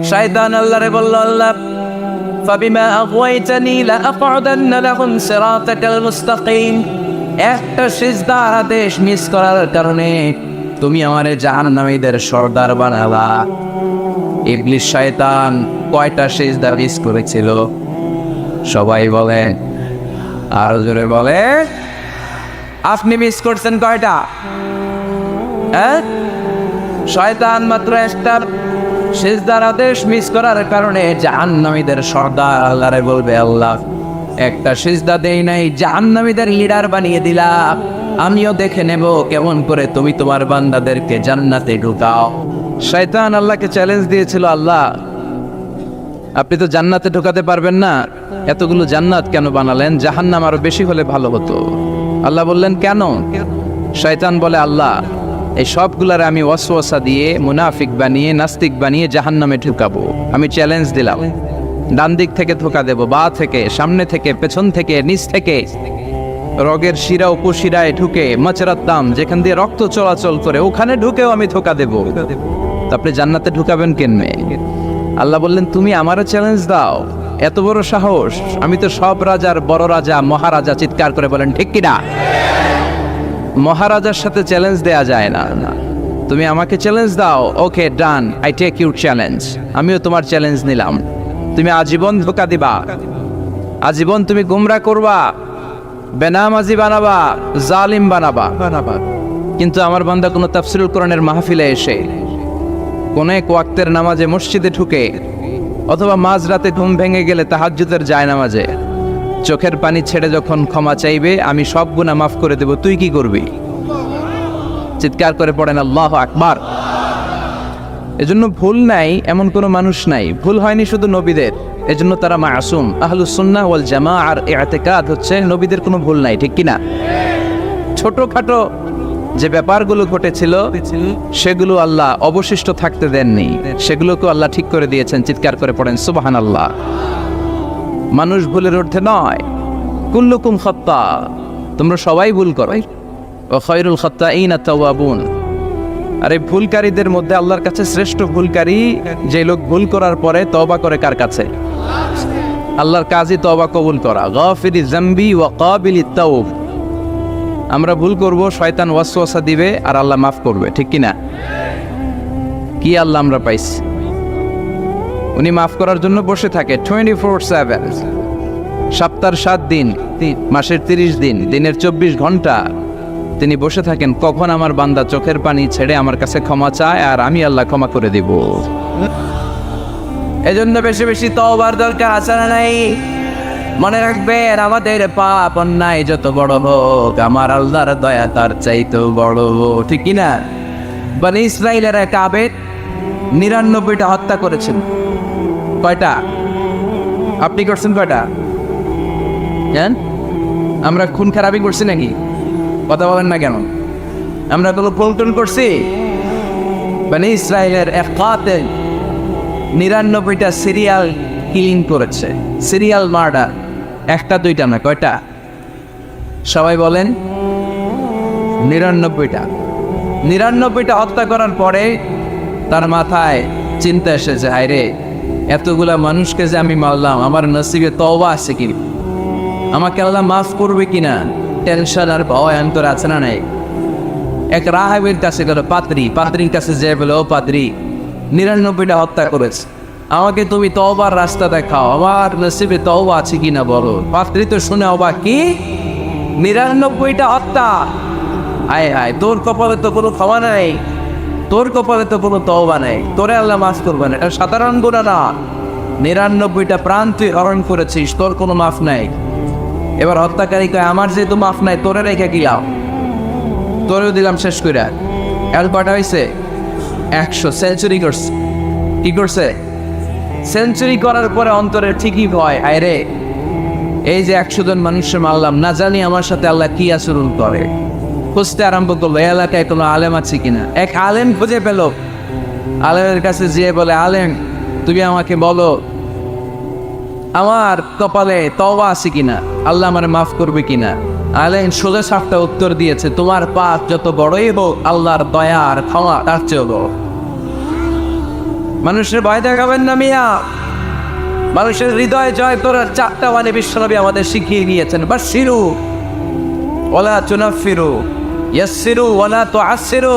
শয়তান আল্লাহরে বলল, আল্লাহ ফাবিমা আগওয়াইতানি লাআকউদান্না লাহুম সিরাতাকাল মুস্তাকিম, একটা সিজদার আদেশ মিস করার কারণে তুমি আমারে জাহান্নামীদের সর্দার বানালা। ইবলিস শয়তান কয়টা সিজদা মিস করেছিল? সবাই বলে, আরো জোরে বলে, আপনি মিস করছেন কয়টা? শয়তান মাত্র একটা সিজদার আদেশ মিস করার কারণে জাহান্নামীদের সর্দার আল্লাহরে বলবে, আল্লাহ একটা সিজদা দেই নাই, জাহান্নামীদের লিডার বানিয়ে দিলা, আমিও দেখে নেব কেমন করে তুমি তোমার বান্দাদেরকে জান্নাতে ঢুকাও। শয়তান আল্লাহকে চ্যালেঞ্জ দিয়েছিল, আল্লাহ আপনি তো জান্নাতে ঢোকাতে পারবেন না, এতগুলো জান্নাত কেন বানালেন? জাহান্নাম আরো বেশি হলে ভালো হতো। আল্লাহ বললেন, কেন? শয়তান বলে, আল্লাহ এই সবগুলার আমি ওয়াসওয়াসা দিয়ে মুনাফিক বানিয়ে নাস্তিক বানিয়ে জাহান্নামে ঢুকাবো। আমি চ্যালেঞ্জ দিলাম, ডান দিক থেকে ধোকা দেব, বা থেকে, সামনে থেকে, পেছন থেকে, নিচ থেকে, রগের শিরা উপশিরায় ঢুকে, মাচরাত্তাম যেখান দিয়ে রক্ত চলাচল করে ওখানে ঢুকেও আমি ধোকা দেব। আপনি জান্নাতে ঢুকাবেন কেনমে? আল্লাহ বললেন, তুমি আমারও চ্যালেঞ্জ দাও, এত বড় সাহস? আমি তো সব রাজার বড় রাজা, মহারাজা। চিৎকার করে বলেন ঠিক কিনা? মহারাজার সাথে চ্যালেঞ্জ দেয়া যায় না। তুমি আমাকে চ্যালেঞ্জ দাও, ওকে ডান, আই টেক ইউর চ্যালেঞ্জ। আমিও তোমার চ্যালেঞ্জ নিলাম। তুমি আজীবন ধোকা দিবা, আজীবন তুমি গুমরা করবা, বেনামাজি বানাবা, জালিম বানাবা। কিন্তু আমার বান্দা কোনো তাফসীরুল কোরআনের মাহফিলে এসে কোন এক ওয়াক্তের নামাজে মসজিদে ঢুকে অথবা মাঝরাতে ঘুম ভেঙে গেলে তাহাজ্জুদের জায়নামাজে চোখের পানি ছেড়ে যখন ক্ষমা চাইবে, আমি সব গুনাহ মাফ করে দেব, তুই কি করবি? চিৎকার করে পড়েন আল্লাহু আকবার। এজন্য ভুল নাই এমন কোনো মানুষ নাই, ভুল হয়নি শুধু নবীদের, এজন্য তারা মাসুম। আহলুস সুন্নাহ ওয়াল জামাআর ইতিকাদ হচ্ছে নবীদের কোনো ভুল নাই, ঠিক কিনা? ছোটখাটো যে ব্যাপারগুলো ঘটেছিল সেগুলো আল্লাহ অবশিষ্ট থাকতে দেননি, সেগুলোকে আল্লাহ ঠিক করে দিয়েছেন। চিৎকার করে পড়েন সুবহানাল্লাহ। মানুষ ভুলের ঊর্ধ্বে নয়, কুল্লুকুম খাত্তা, তোমরা সবাই ভুল করো, ওয়া খায়রুল খাত্তাইনা তাওয়াবুন। আর এই ভুলকারীদের মধ্যে আল্লাহর কাছে শ্রেষ্ঠ ভুলকারী যে লোক ভুল করার পরে তওবা করে। কার কাছে? আল্লাহর কাজই তওবা কবুল করা। গাফিরিজ যামবি ওয়া কাবিলিত তাওব। আমরা ভুল করব, শয়তান ওয়াসওয়াসা দিবে আর আল্লাহ মাফ করবে, ঠিক কিনা? কি আল্লাহ আমরা পাইছি, উনি মাফ করার জন্য বসে থাকে 24/7, সপ্তাহের 7 দিন, মাসের 30 দিন, দিনের 24 ঘন্টা তিনি বসে থাকেন, কখন আমার বান্দা চোখের পানি ছেড়ে আমার কাছে ক্ষমা চায় আর আমি আল্লাহ ক্ষমা করে দিব। এজন্য বেশি বেশি তওবার দরকার আছে না নাই? মনে রাখবেন, আমাদের পাপ অন্যায় যত বড় হোক, আমার আল্লাহর দয়া তার চাইতেও বড়, ঠিক কিনা? বনি ইসরাইলের এক আবেদ 99টা হত্যা করেছেন। কয়টা? আপনি করছেন কয়টা? জান, আমরা খুন খারাপি করছি নাকি? কথা বলেন না কেন? আমরা তো পল্টন করছি। বনি ইসরাইলের এক কাতিল 99টা সিরিয়াল কিলিং করেছে, সিরিয়াল মার্ডার। একটা দুইটা না, কয়টা? সবাই বলেন 99টা। 99টা হত্যা করার পরে তার মাথায় চিন্তা এসেছে, হায়রে এতগুলা মানুষকে যে আমি মারলাম, আমার নসিবে তওবা আছে কি? আমাকে আল্লাহ মাফ করবে কিনা? টেনশন আর ভয় অন্তর আছে না নাই? এক রাহাবের কাছে গেল, পাত্রীর কাছে যে বলে, ও পাত্রী, 99টা হত্যা করেছে, আমাকে তুমি তওবার রাস্তা দেখাও, আমার নসিবে তওবা আছে কিনা বলো। পাত্রী তো শুনে অবাক, কি 99টা হত্যা? হায় হায়, তোর কপালে তো কোনো ক্ষমা নাই, তোর কপালে তো কোনো তওবা নাই, তোরে আল্লাহ মাফ করবে না। এটা সাধারণ গুনাহ না, 99টা প্রাণ তুই হরণ করেছিস, তোর কোনো মাফ নাই। এবার হত্যাকারী কয়, আমার যেহেতু মাফ নাই, তোরে রেখে গেলাম, তোরেও দিলাম শেষ করে। এর কটা হয়েছে? 100 সেঞ্চুরি করছে। কি করছে? সেঞ্চুরি করার পরে অন্তরে ঠিকই ভয়, আরে এই যে 100 জন মানুষের মারলাম, না জানি আমার সাথে আল্লাহ কি আচরণ করে। খুঁজতে আরম্ভ করলো এলাকায় কোনো আলেম আছে কিনা। এক আলেম খুঁজে পেল, আলেমের কাছে যেয়ে বলে, আলেম তুমি আমাকে বলো আমার কপালে তওবা আছে কিনা, আল্লাহ আমারে মাফ করবে কিনা। আলেম সোজা সাপটা উত্তর দিয়েছে, তোমার পাপ যত বড়ই হোক, আল্লাহর দয়া আর ক্ষমা তার চেয়েও বড়। মানুষের ভয় দেখাবেন না মিয়া। মানুষের হৃদয় জয় করার 4টা বাণী বিশ্বনবী আমাদের শিখিয়ে গিয়েছেন। বাশশিরু ওয়ালা তুনাফিরু, ইয়াসসিরু ওয়ালা তুআসসিরু।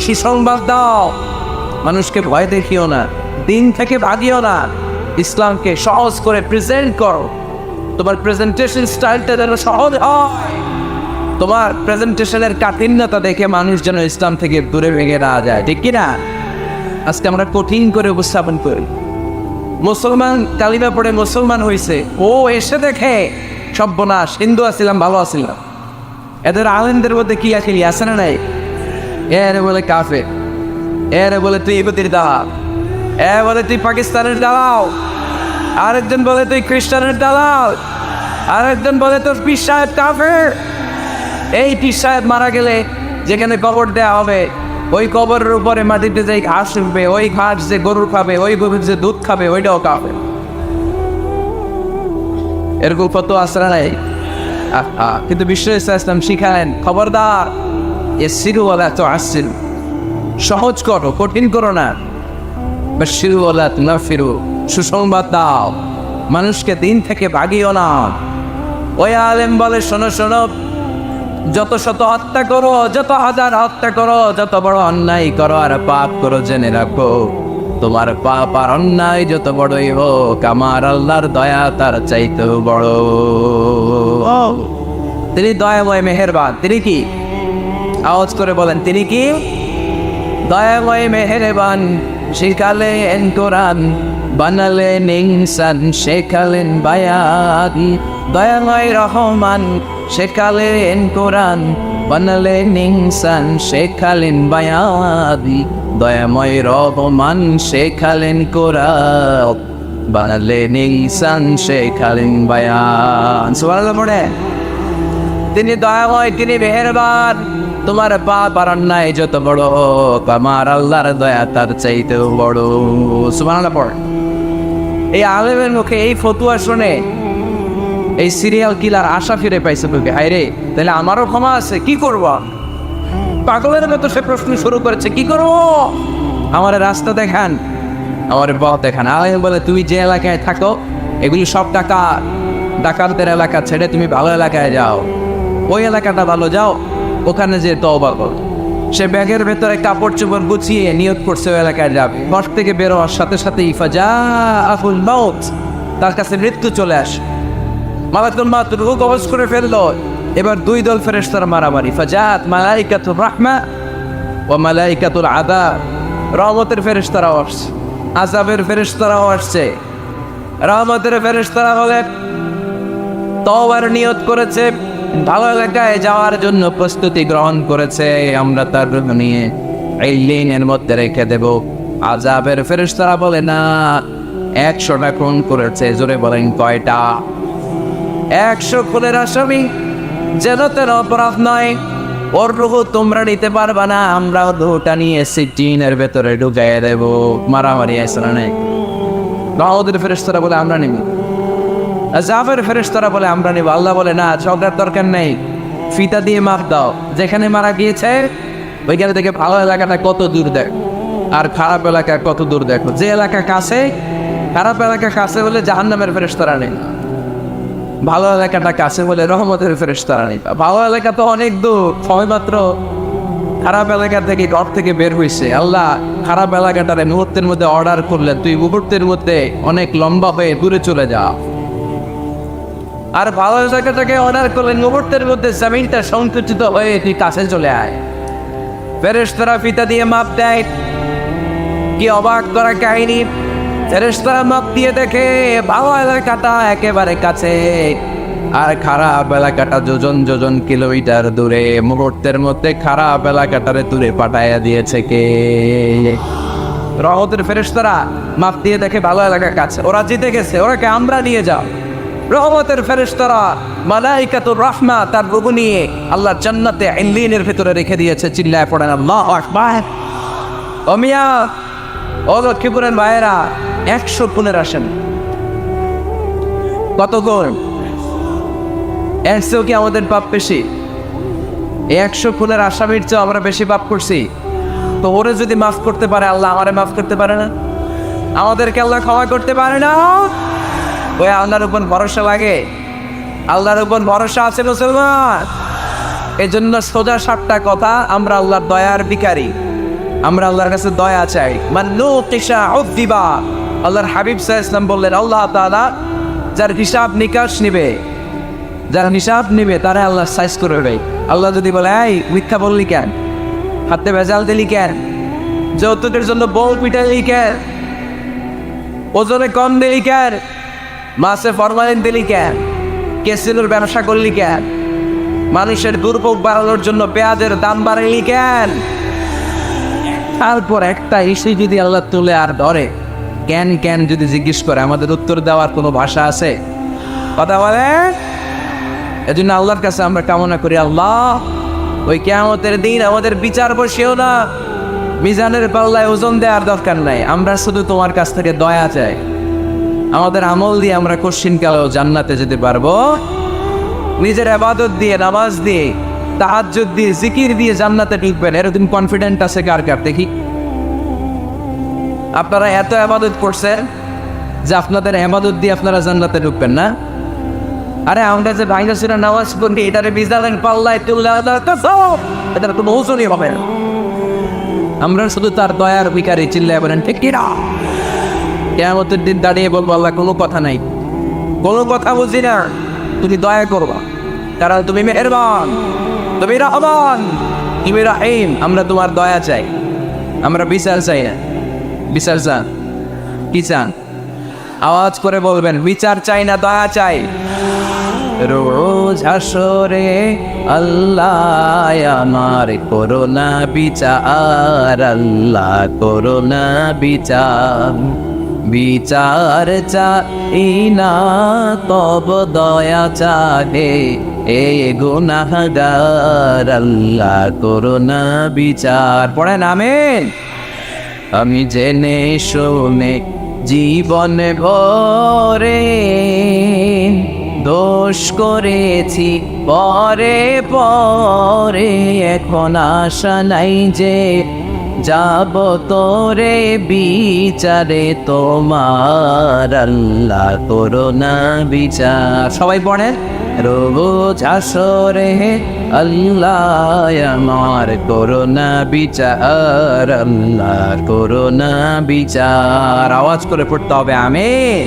সুসংবাদ দাও, মানুষকে ভয় দেখিও না, দিন থেকে ভাগিও না, ইসলামকে সহজ করে প্রেজেন্ট করো। তোমার প্রেজেন্টেশন স্টাইলটা যেন সহজ হয়, তোমার প্রেজেন্টেশনের কাঠিন্যতা দেখে মানুষ যেন ইসলাম থেকে দূরে ভেঙে না যায়, ঠিক কিনা? আজকে আমরা কঠিন করে উপস্থাপন করি। মুসলমান কালিমা পড়ে মুসলমান হয়েছে, ও এসে দেখে সর্বনাশ, হিন্দু আসছিলাম ভালো আসছিলাম। এদের আলেমদের মধ্যে কি আখিলি আছে না নাই? এরে বলে কাফের, এরে বলে তুই ইহুদির দালাল, এ বলে তুই পাকিস্তানের দালাল, আরেকজন বলে তুই খ্রিস্টানের দালাল, আরেকজন বলে তোর পীর সাহেব কাফের। এই পীর সাহেব মারা গেলে যেখানে কবর দেওয়া হবে, ওই কবরের উপরে মাটিতে যে ঘাস উঠবে, ওই ঘাস যে গরুর খাবে, ওই গরুর যে দুধ খাবে, ওইটাও খাবে। এরকম কত আসরা নাই। কিন্তু বিশ্ব ইসলাম শিখালেন, খবরদার, ইয়াসসিরু ওয়ালা তুআসসিরু, সহজ করো, কঠিন করো না। বাশশিরু ওয়ালা তুনাফিরু, সুসংবাদ দাও, মানুষকে দিন থেকে ভাগিও না। ওই আলেম বলে, শোনো শোনো, যত শত হত্যা করো, যত হাজার হত্যা করো, যত বড় অন্যায় করো আর পাপ করো, জেনে রাখো তোমার পাপ আর অন্যায় যত বড়ই হোক, আমার আল্লাহর দয়া তার চাইতেও বড়। তিনি দয়াময় মেহেরবান। তিনি কি? আওয়াজ করে বলেন, তিনি কি? দয়াময় মেহেরবান। শিখালেন কোরআন, বানালেন ইনসান, শেখালেন বায়ান। দয়াময় রহমান, শেখালেন কোরআন, বানালেন ইনসান, শেখালেন বায়ান। দয়াময় রহমান, শেখালেন কোরআন, বানালেন ইনসান, শেখালেন বায়ান। সুবহানাল্লাহ পড়ে। তিনি দয়াময়, তিনি মেহেরবান। তোমার পাপ আর অন্যায় যত বড় হোক, আমার আল্লাহর দয়া তার চাইতেও বড়। সুবহানাল্লাহ পড়ে। এই আলেমের মুখে এই ফতুয়া শুনে এই সিরিয়াল কিলার আশা ফিরে পাইছে বুকে। হায় রে, তাহলে আমারও ক্ষমা আছে, কি করব? পাগলের মতো সে প্রশ্ন শুরু করেছে, কি করব? আমার রাস্তা দেখান, আমার পথ দেখান। আলেম বলে, তুমি যে এলাকায় থাকো এগুলি সব ডাকাতের এলাকা ছেড়ে তুমি ভালো এলাকায় যাও, ওই এলাকাটা ভালো, যাও ওখানে যে তওবা করো। সে ব্যাগের ভেতরে কাপড় চোপড় গুছিয়ে নিয়ত করছে ওই এলাকায় যাবে। ঘর থেকে বের হওয়ার সাথে সাথে ইফাজাআহুল মাউত, তার কাছে মৃত্যু চলে আসে। মালাকুল মাউত রূহ কবজ করে ফেললো। এবার 2 দল ফেরেশতার মারামারি। ফাজাআত মালাইকাতুর রাহমা ওয়া মালাইকাতুল আযাব। রহমতের ফেরেশতারাও আসছে, আযাবের ফেরেশতারাও আসছে। রহমতের ফেরেশতারা হলে তওবার নিয়ত করেছে, ভালো এলাকায় যাওয়ার জন্য প্রস্তুতি গ্রহণ করেছে, আমরা তার রূহ নিয়ে ইল্লিনের মধ্যে রেখে দেব। আযাবের ফেরেশতারা বলে, না, 100টা খুন করেছে। জোরে বলেন, কয়টা? 100 খুনের আসামি, যেন তেন অপরাধ নয়। ওর রূহ তোমরা নিতে পারবা না, আমরা রূহটা নিয়ে সিজিনের ভেতরে ঢুকাইয়ে দেব। মারামারি আছে না নাই? রহমতের ফেরেশতারা বলে, আমরা নিব। আযাবের ফেরেশতারা বলে, আমরা নিব। আল্লাহ বলে, না, ঝগড়ার দরকার নেই, ফিতা দিয়ে মাপ দাও। যেখানে মারা গিয়েছে ওইখানে থেকে ভালো এলাকাটা কত দূর দেখো, আর খারাপ এলাকা কত দূর দেখো। যে এলাকা কাছে, খারাপ এলাকা কাছে বলে জাহান্নামের ফেরেশতারা নেই, ভালো এলাকাটা কাছে বলে রহমতের ফেরেশতারা নেই। ভালো এলাকা তো অনেক দূর, সবেমাত্র খারাপ এলাকা থেকে ঘর থেকে বের হয়েছে। আল্লাহ খারাপ এলাকাটারে মুহূর্তের মধ্যে অর্ডার করলেন, তুই মুহূর্তের মধ্যে অনেক লম্বা হয়ে দূরে চলে যা। আর ভালো জায়গাটাকে অর্ডার করলেন, মুহূর্তের মধ্যে জমিনটা সংকুচিত হয়ে তুই কাছে চলে আয়। ফেরেশতারা ফিতা দিয়ে মাপ দেয়। কি অবাক করা কাহিনী! ফেরেশতারা মাপ দিয়ে দেখে ভালো এলাকাটা একেবারে কাছে, আর খারাপ এলাকাটা যোজন যোজন কিলোমিটার দূরে। মুহূর্তের মধ্যে খারাপ এলাকাটারে দূরে পাঠাইয়া দিয়েছে কে? রহমতের ফেরেশতারা মাপ দিয়ে দেখে ভালো এলাকা কাছে, ওরা জিতে গেছে, ওরাকে আমরা নিয়ে যাও। রহমতের ফেরেশতারা মালাইকাতুর রাহমা তার রূহ নিয়ে আল্লাহ জান্নাতে ইল্লিনের ভিতরে রেখে দিয়েছে। চিল্লায় পড়েন আল্লাহু আকবার। ও মিয়া, ও লক্ষ্মীপুরের ভাইয়েরা, 100 খুনের আসেন। কত গুণ? 100 কি আমাদের পাপ বেশি? 100 খুনের আসামির চেয়ে আমরা বেশি পাপ করছি। তো ওরে যদি মাফ করতে পারে আল্লাহ, আমারে মাফ করতে পারে না? আমাদেরকে আল্লাহ ক্ষমা করতে পারে না? ওই আল্লাহর উপর ভরসা লাগে? আল্লাহর উপর ভরসা আছে মুসলমান? এই জন্য সোজা সাতটা কথা, আমরা আল্লাহর দয়ার ভিখারি, আমরা আল্লাহর কাছে দয়া চাই। মান্নুকিশা উদ্দিবা, আল্লাহর হাবিব সাল্লাল্লাহু আলাইহি ওয়াসাল্লাম বললেন, আল্লাহ তাআলা যার হিসাব নিকাশ নিবে, যার হিসাব নিবে তারা আল্লাহ সাইজ করবে। আল্লাহ যদি বলে, এই মিথ্যা বললি কেন, হাতে ভেজাল দিলি কেন, যৌতুকের জন্য বউ পিটালি কেন, ওজনে কম দিলি কেন, মাছে ফরমালিন দিলি কেন, কেসিনোর ব্যবসা করলি কেন, মানুষের দুর্ভোগ বাড়ানোর জন্য পেঁয়াজের দাম বাড়াইলি কেন, তারপর একটা ইস্যু যদি আল্লাহ তুলে আর ধরে কেন কেন যদি জিজ্ঞেস করে, আমাদের উত্তর দেওয়ার কোনো ভাষা আছে? কথা বলে? এজন্য আল্লাহর কাছে আমরা কামনা করি, আল্লাহ ওই কিয়ামতের দিন আমাদের বিচার বসেও না, মিজানের পাল্লায় ওজন দেওয়ার দরকার নাই, আমরা শুধু তোমার কাছ থেকে দয়া চাই। আমাদের আমল দিয়ে আমরা কশিনকালেও জান্নাতে যেতে পারবো, নিজের ইবাদত দিয়ে, নামাজ দিয়ে, তাহাজ্জুদ দিয়ে, জিকির দিয়ে জান্নাতে ঢুকবেন, এরকম কনফিডেন্ট আছে কার কার? দেখি। আপনারা এত ইবাদত করছেন যে আপনাদের ইবাদত দিয়ে আপনারা জান্নাতে ঢুকবেন না? আরে আমরা যে ভাইরা ছিল নামাজ পড়ি, এটারে মিজানের পাল্লায় তুললে এটার কোনো ওজনই হবে না। আমরা শুধু তার দয়ার ভিখারি, চিল্লায় বলেন ঠিক কিনা? কিয়ামতের দিন দাঁড়িয়ে বলবো, আল্লাহ কোনো কথা নাই, কোনো কথা বুঝি না, তুমি দয়া করবা, কারণ তুমি মেহেরবান, তুমি রহমান, তুমি রাহিম। আমরা তোমার দয়া চাই, আমরা বিচার চাই না। বিচার চান? কি চান? আওয়াজ করে বলবেন, বিচার চাই না, দয়া চাই। রোজ হাসরে আল্লাহ আমার করোনা বিচার, আল্লাহ করোনা বিচার, বিচার চাই না তব দয়া চাহে এ গুনাহগার, আল্লাহ করোনা বিচার। পড়েন আমিন। আমি জেনে শুনে জীবন ভরে দোষ করেছি পরে পরে, এখন আশা নাই যে যাব তোরে বিচারে তোমার, আল্লাহ করোনা বিচার। সবাই পড়েন, রোজ আসরে আল্লাহ আমার করোনা বিচার, আল্লাহ করোনা বিচার। আওয়াজ করে পড়তে হবে আমিন।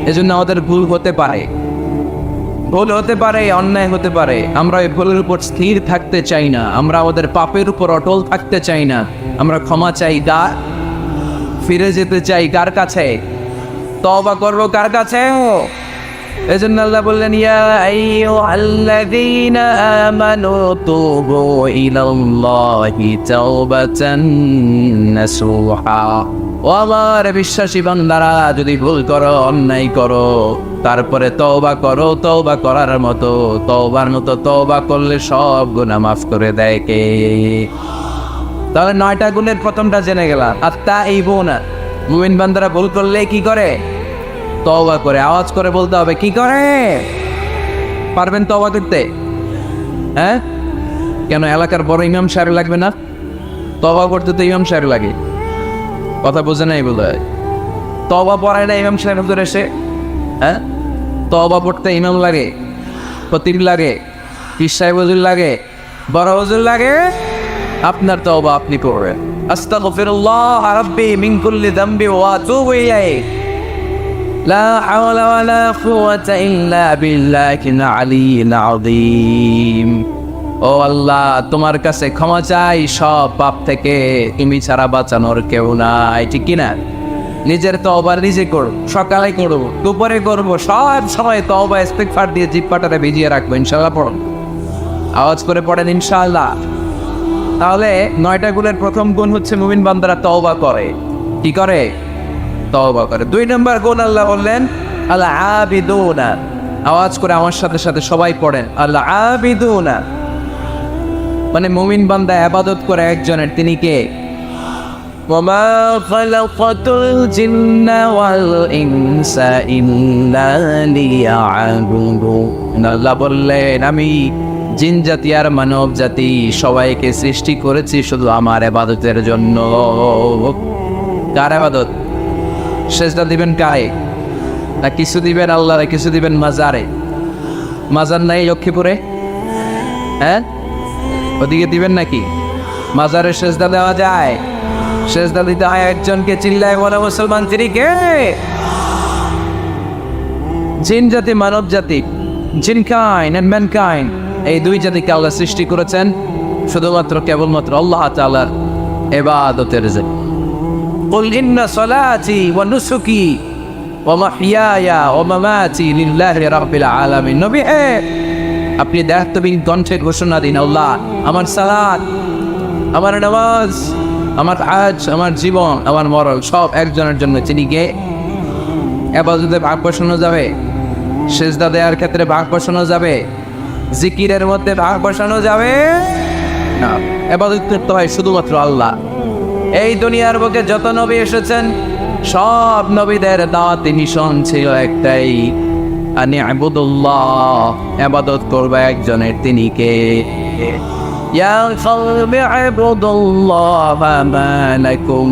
এজন্য আমাদের ভুল হতে পারে, ভুল হতে পারে, অন্যায় হতে পারে, আমরা ওই ভুলের উপর স্থির থাকতে চাই না, আমরা আমাদের পাপের উপর অটল থাকতে চাই না, আমরা ক্ষমা চাই, ফিরে যেতে চাই কার কাছে? তওবা করব কার কাছে? এজন্য আল্লাহ বললেন, ইয়া আইয়ুহাল্লাযীনা আমানু তুবু ইলাল্লাহি তাওবাতান নাসুহা। ও আমার বিশ্বাসী বান্দারা, যদি ভুল করো, অন্যায় করো, তারপরে তওবা করো, তওবা করার মতো, তওবার মতো তওবা করলে সব গুনাহ মাফ করে দেয় কে? তাহলে 9টা গুণের প্রথমটা জেনে গেলাম। আত-তাইবুনা, মুমিন বান্দারা ভুল করলে কি করে? তওবা করে। আওয়াজ করে বলতে হবে, কি করে? পারবেন তওবা করতে? হ্যাঁ, কেন এলাকার বড় ইমাম সাহেব লাগবে না? তওবা করতে তো ইমাম সাহেব লাগে। কথা বোঝে নাই বলে তওবা পড়ায় না ইমাম সাহেব হুজুর এসে? হ্যাঁ, তওবা পড়তে ইমাম লাগে, খতিব লাগে, পীর সাহেব হুজুর লাগে, বড় হুজুর লাগে। আপনার তওবা আপনি করবেন। আস্তাগফিরুল্লাহ রাব্বি মিন কুল্লি যামবি ওয়া আতুবু ইলাইহি, লা হাওলা ওয়ালা কুওয়াতা ইল্লা বিল্লাহিল আলিয়্যিল আযীম। ও আল্লাহ, তোমার কাছে ক্ষমা চাই সব পাপ থেকে, তুমি ছাড়া বাঁচানোর কেউ নাই। ঠিক কিনা? নিজের তওবা নিজে করো, সকালে করব, দুপুরে করব, সব সময় তওবা ইস্তিগফার দিয়ে জিহ্বাটারে ভিজিয়ে রাখবো। ইনশাআল্লাহ পড়ুন, আওয়াজ করে পড়েন ইনশাআল্লাহ। তাহলে 9টা গুণের প্রথম গুণ হচ্ছে মুমিন বান্দারা তওবা করে। কি করে? তওবা করে। 2 নম্বর গুণ আল্লাহ বললেন আল আবিদুনা। আওয়াজ করে আমার সাথে সাথে সবাই পড়েন, আল আবিদুনা মানে মুমিন বান্দা ইবাদত করে একজনের, তিনি কে? ওয়ামা খালাকাতুল জিন্না ওয়াল ইনসা ইল্লা লিয়াবুদুন। আল্লাহ বললেন, আমি জিন জাতি আর মানব জাতি সবাইকে সৃষ্টি করেছি শুধু আমার ইবাদতের জন্য। কার ইবাদত? সেজদা দিবেন কায়ে, না কিছু দিবেন আল্লাহরে, কিছু দিবেন মাজারে? মাজার নাই লক্ষ্মীপুরে? হ্যাঁ, ওদিকে দিবেন নাকি? মাজারে সেজদা দেওয়া যায়? সেজদা দিতে হয় একজনকে। চিল্লায় বলে মুসলমান, তিনি কে? জিন জাতি, মানব জাতি, জিন কাইন্ড এন্ড ম্যানকাইন্ড, এই দুই জাতিকে আল্লাহ সৃষ্টি করেছেন শুধুমাত্র কেবলমাত্র আল্লাহ তাআলার ইবাদতের জন্য। কুল ইন্না সলাতি ওয়া নুসুকি ওয়া মাহইয়ায়া ওয়া মামাতি লিল্লাহি রাব্বিল আলামিন। নবী হে, আপনি দায়িত্বহীন কণ্ঠে ঘোষণা দিন, আল্লাহ, আমার সালাত, আমার নামাজ, আমার হজ, আমার জীবন, আমার মরণ সব একজনের জন্য। তিনি কে? ইবাদতে ভাগ বসানো যাবে? সেজদা দেওয়ার ক্ষেত্রে ভাগ বসানো যাবে? জিকিরের মধ্যে ভাগ বসানো যাবে না। ইবাদত করতে হয় শুধুমাত্র আল্লাহ। এই দুনিয়ার বুকে যত নবী এসেছেন সব নবীদের দাওয়াতি মিশন ছিল একটাই, আনি আবুদুল্লাহ, ইবাদত করবে একজনের, তিনি কে? ইয়া কওমি আবুদুল্লাহ মা লাকুম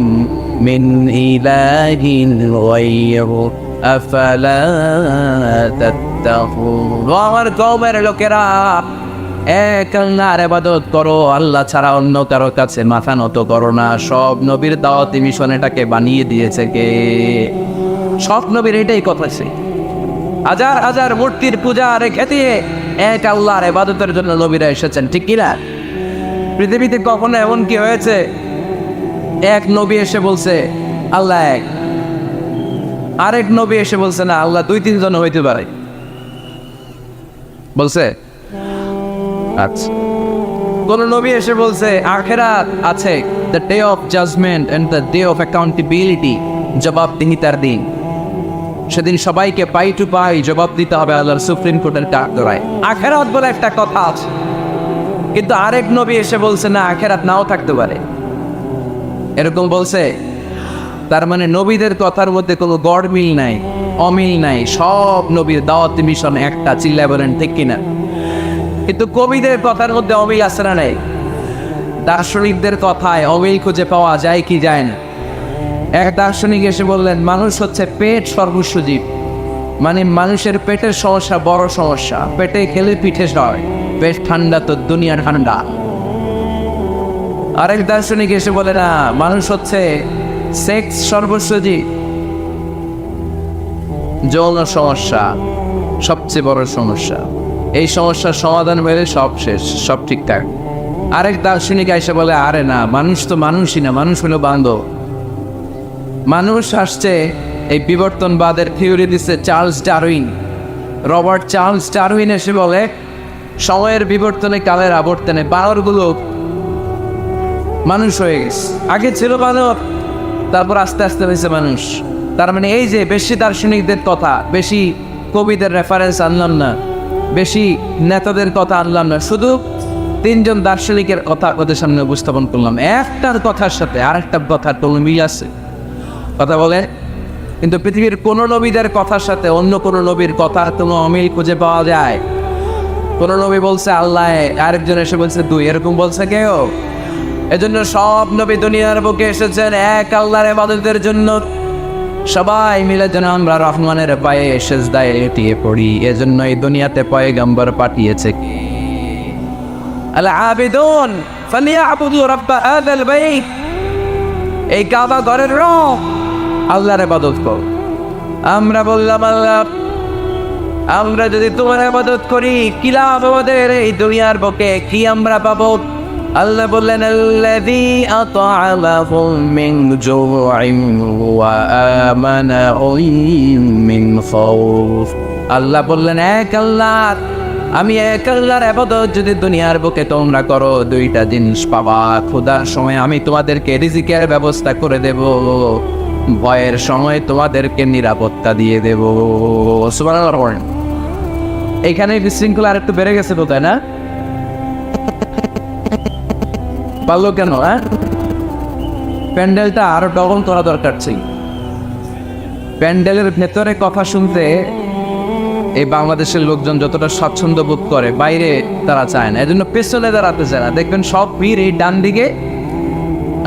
মিন ইলাহিন গায়রু আফালা তাত্তাকুন। আমার কওমের লোকেরা, এক আল্লাহর ইবাদত করো, আল্লাহ ছাড়া অন্য কারো কাছে মাথা নত করো না। সব নবীর দাওয়াতি মিশন এটাকে বানিয়ে দিয়েছে কে? সব নবীর এটাই কথা ছিল। হাজার হাজার মূর্তির পূজা রেখে দিয়ে এক আল্লাহর ইবাদতের জন্য নবীরা এসেছেন, ঠিক কিনা? পৃথিবীতে কখনো এমন কি হয়েছে এক নবী এসে বলছে আল্লাহ এক, আরেক নবী এসে বলছে না আল্লাহ দুই তিনজন হইতে পারে? বলছে? আচ্ছা, কোন নবী এসে বলছে আখিরাত আছে, the day of judgment and the day of accountability, জবাবদিহিতার দিন, সেদিন সবাইকে পাই টু পাই জবাব দিতে হবে আল্লাহর সুপ্রিম কোর্টের কাঠগড়ায়। আখিরাত বলে একটা কথা আছে, কিন্তু আরেক নবী এসে বলছে না আখিরাত নাও থাকতে পারে, এরকম বলছে। তার মানে নবীদের কথার মধ্যে কোনো গড়মিল নাই, অমিল নাই। সব নবীর দাওয়াতি মিশন একটা, চিল্লায় বলেন ঠিক কিনা? কিন্তু কবিদের কথার মধ্যে অমিল আছে না নাই? দার্শনিকদের কথায় অমিল খুঁজে পাওয়া যায় কি যায় না? এক দার্শনিক এসে বললেন মানুষ হচ্ছে পেট সর্বস্ব জীব, মানে মানুষের পেটের সমস্যা বড় সমস্যা, পেটে খেলে পিঠে সয়, পেট ঠান্ডা তো দুনিয়া ঠান্ডা। আরেক দার্শনিক এসে বলে না, মানুষ হচ্ছে সেক্স সর্বস্ব জীব, যৌন সমস্যা সবচেয়ে বড় সমস্যা, এই সমস্যার সমাধান হলে সব শেষ, সব ঠিকঠাক। আরেক দার্শনিক এসে বলে আরে না, মানুষ তো মানুষই না, মানুষ হলো বান্ধব। মানুষ আসছে, এই বিবর্তনবাদের থিওরি দিচ্ছে Charles Darwin, Robert Charles Darwin এসে বলে সময়ের বিবর্তনে কালের আবর্তনে বানরগুলো মানুষ হয়ে গেছে। আগে ছিল বানর, তারপর আস্তে আস্তে হয়েছে মানুষ। তার মানে এই যে বেশি দার্শনিকদের কথা, বেশি কবিদের রেফারেন্স আনলাম না, বেশি নেতাদের কথা আনলাম না, শুধু তিনজন দার্শনিকের কথা ওদের সামনে উপস্থাপন করলাম। একটার কথার সাথে আরেকটার কথার কোনো মিল আছে? কথা বলে। কিন্তু পৃথিবীর কোন নবীদের কথার সাথে অন্য কোন নবীর কথা কোনো অমিল খুঁজে পাওয়া যায়? কোন নবী বলছে আল্লাহ, আরেকজন এসে বলছে দুই, এরকম বলছে কেউ? এজন্য সব নবী দুনিয়ার বুকে এসেছেন এক আল্লাহর ইবাদতের জন্য। সবাই মিলে যেন আমরা রহমানের পায়ে সেজদায় এটিয়ে পড়ি। এজন্য এই দুনিয়াতে পয়গম্বর পাঠিয়েছে কি? আল আবিদুন ফালিয়াবুদু রাব্ব হাযাল বাইত, এই কাবা ঘরের রব আল্লাহর ইবাদত কর। আমরা বললাম আল্লাহ, আমরা যদি তোমার ইবাদত করি কি লাভ আমাদের এই দুনিয়ার বুকে, কি আমরা পাবো? আল্লাহ বললেন আল্লাযী আত'আমাহুম মিন জু'ইন ওয়া আমানাহুম মিন খাউফ। আল্লাহ বললেন এক আল্লাহ, আমি এক আল্লাহর ইবাদত যদি দুনিয়ার বুকে তোমরা করো, দুইটা জিনিস পাবা। ক্ষুধার সময় আমি তোমাদেরকে রিজিকের ব্যবস্থা করে দেব, ভয়ের সময় তোমাদেরকে নিরাপত্তা দিয়ে দেব। সুবহানাল্লাহ। এইখানে বিশৃঙ্খলা আর একটু বেড়ে গেছে তো, তাই না? পারলো কেন? হ্যাঁ, প্যান্ডেলটা আরো ডবল করা দরকার ছিল। প্যান্ডেলের ভেতরে কথা শুনতে এই বাংলাদেশের লোকজন যতটা স্বাচ্ছন্দ্য বোধ করে, বাইরে তারা চায় না। এজন্য পেছনে দাঁড়াতে চায় না। দেখবেন সব ভিড় এই ডান দিকে,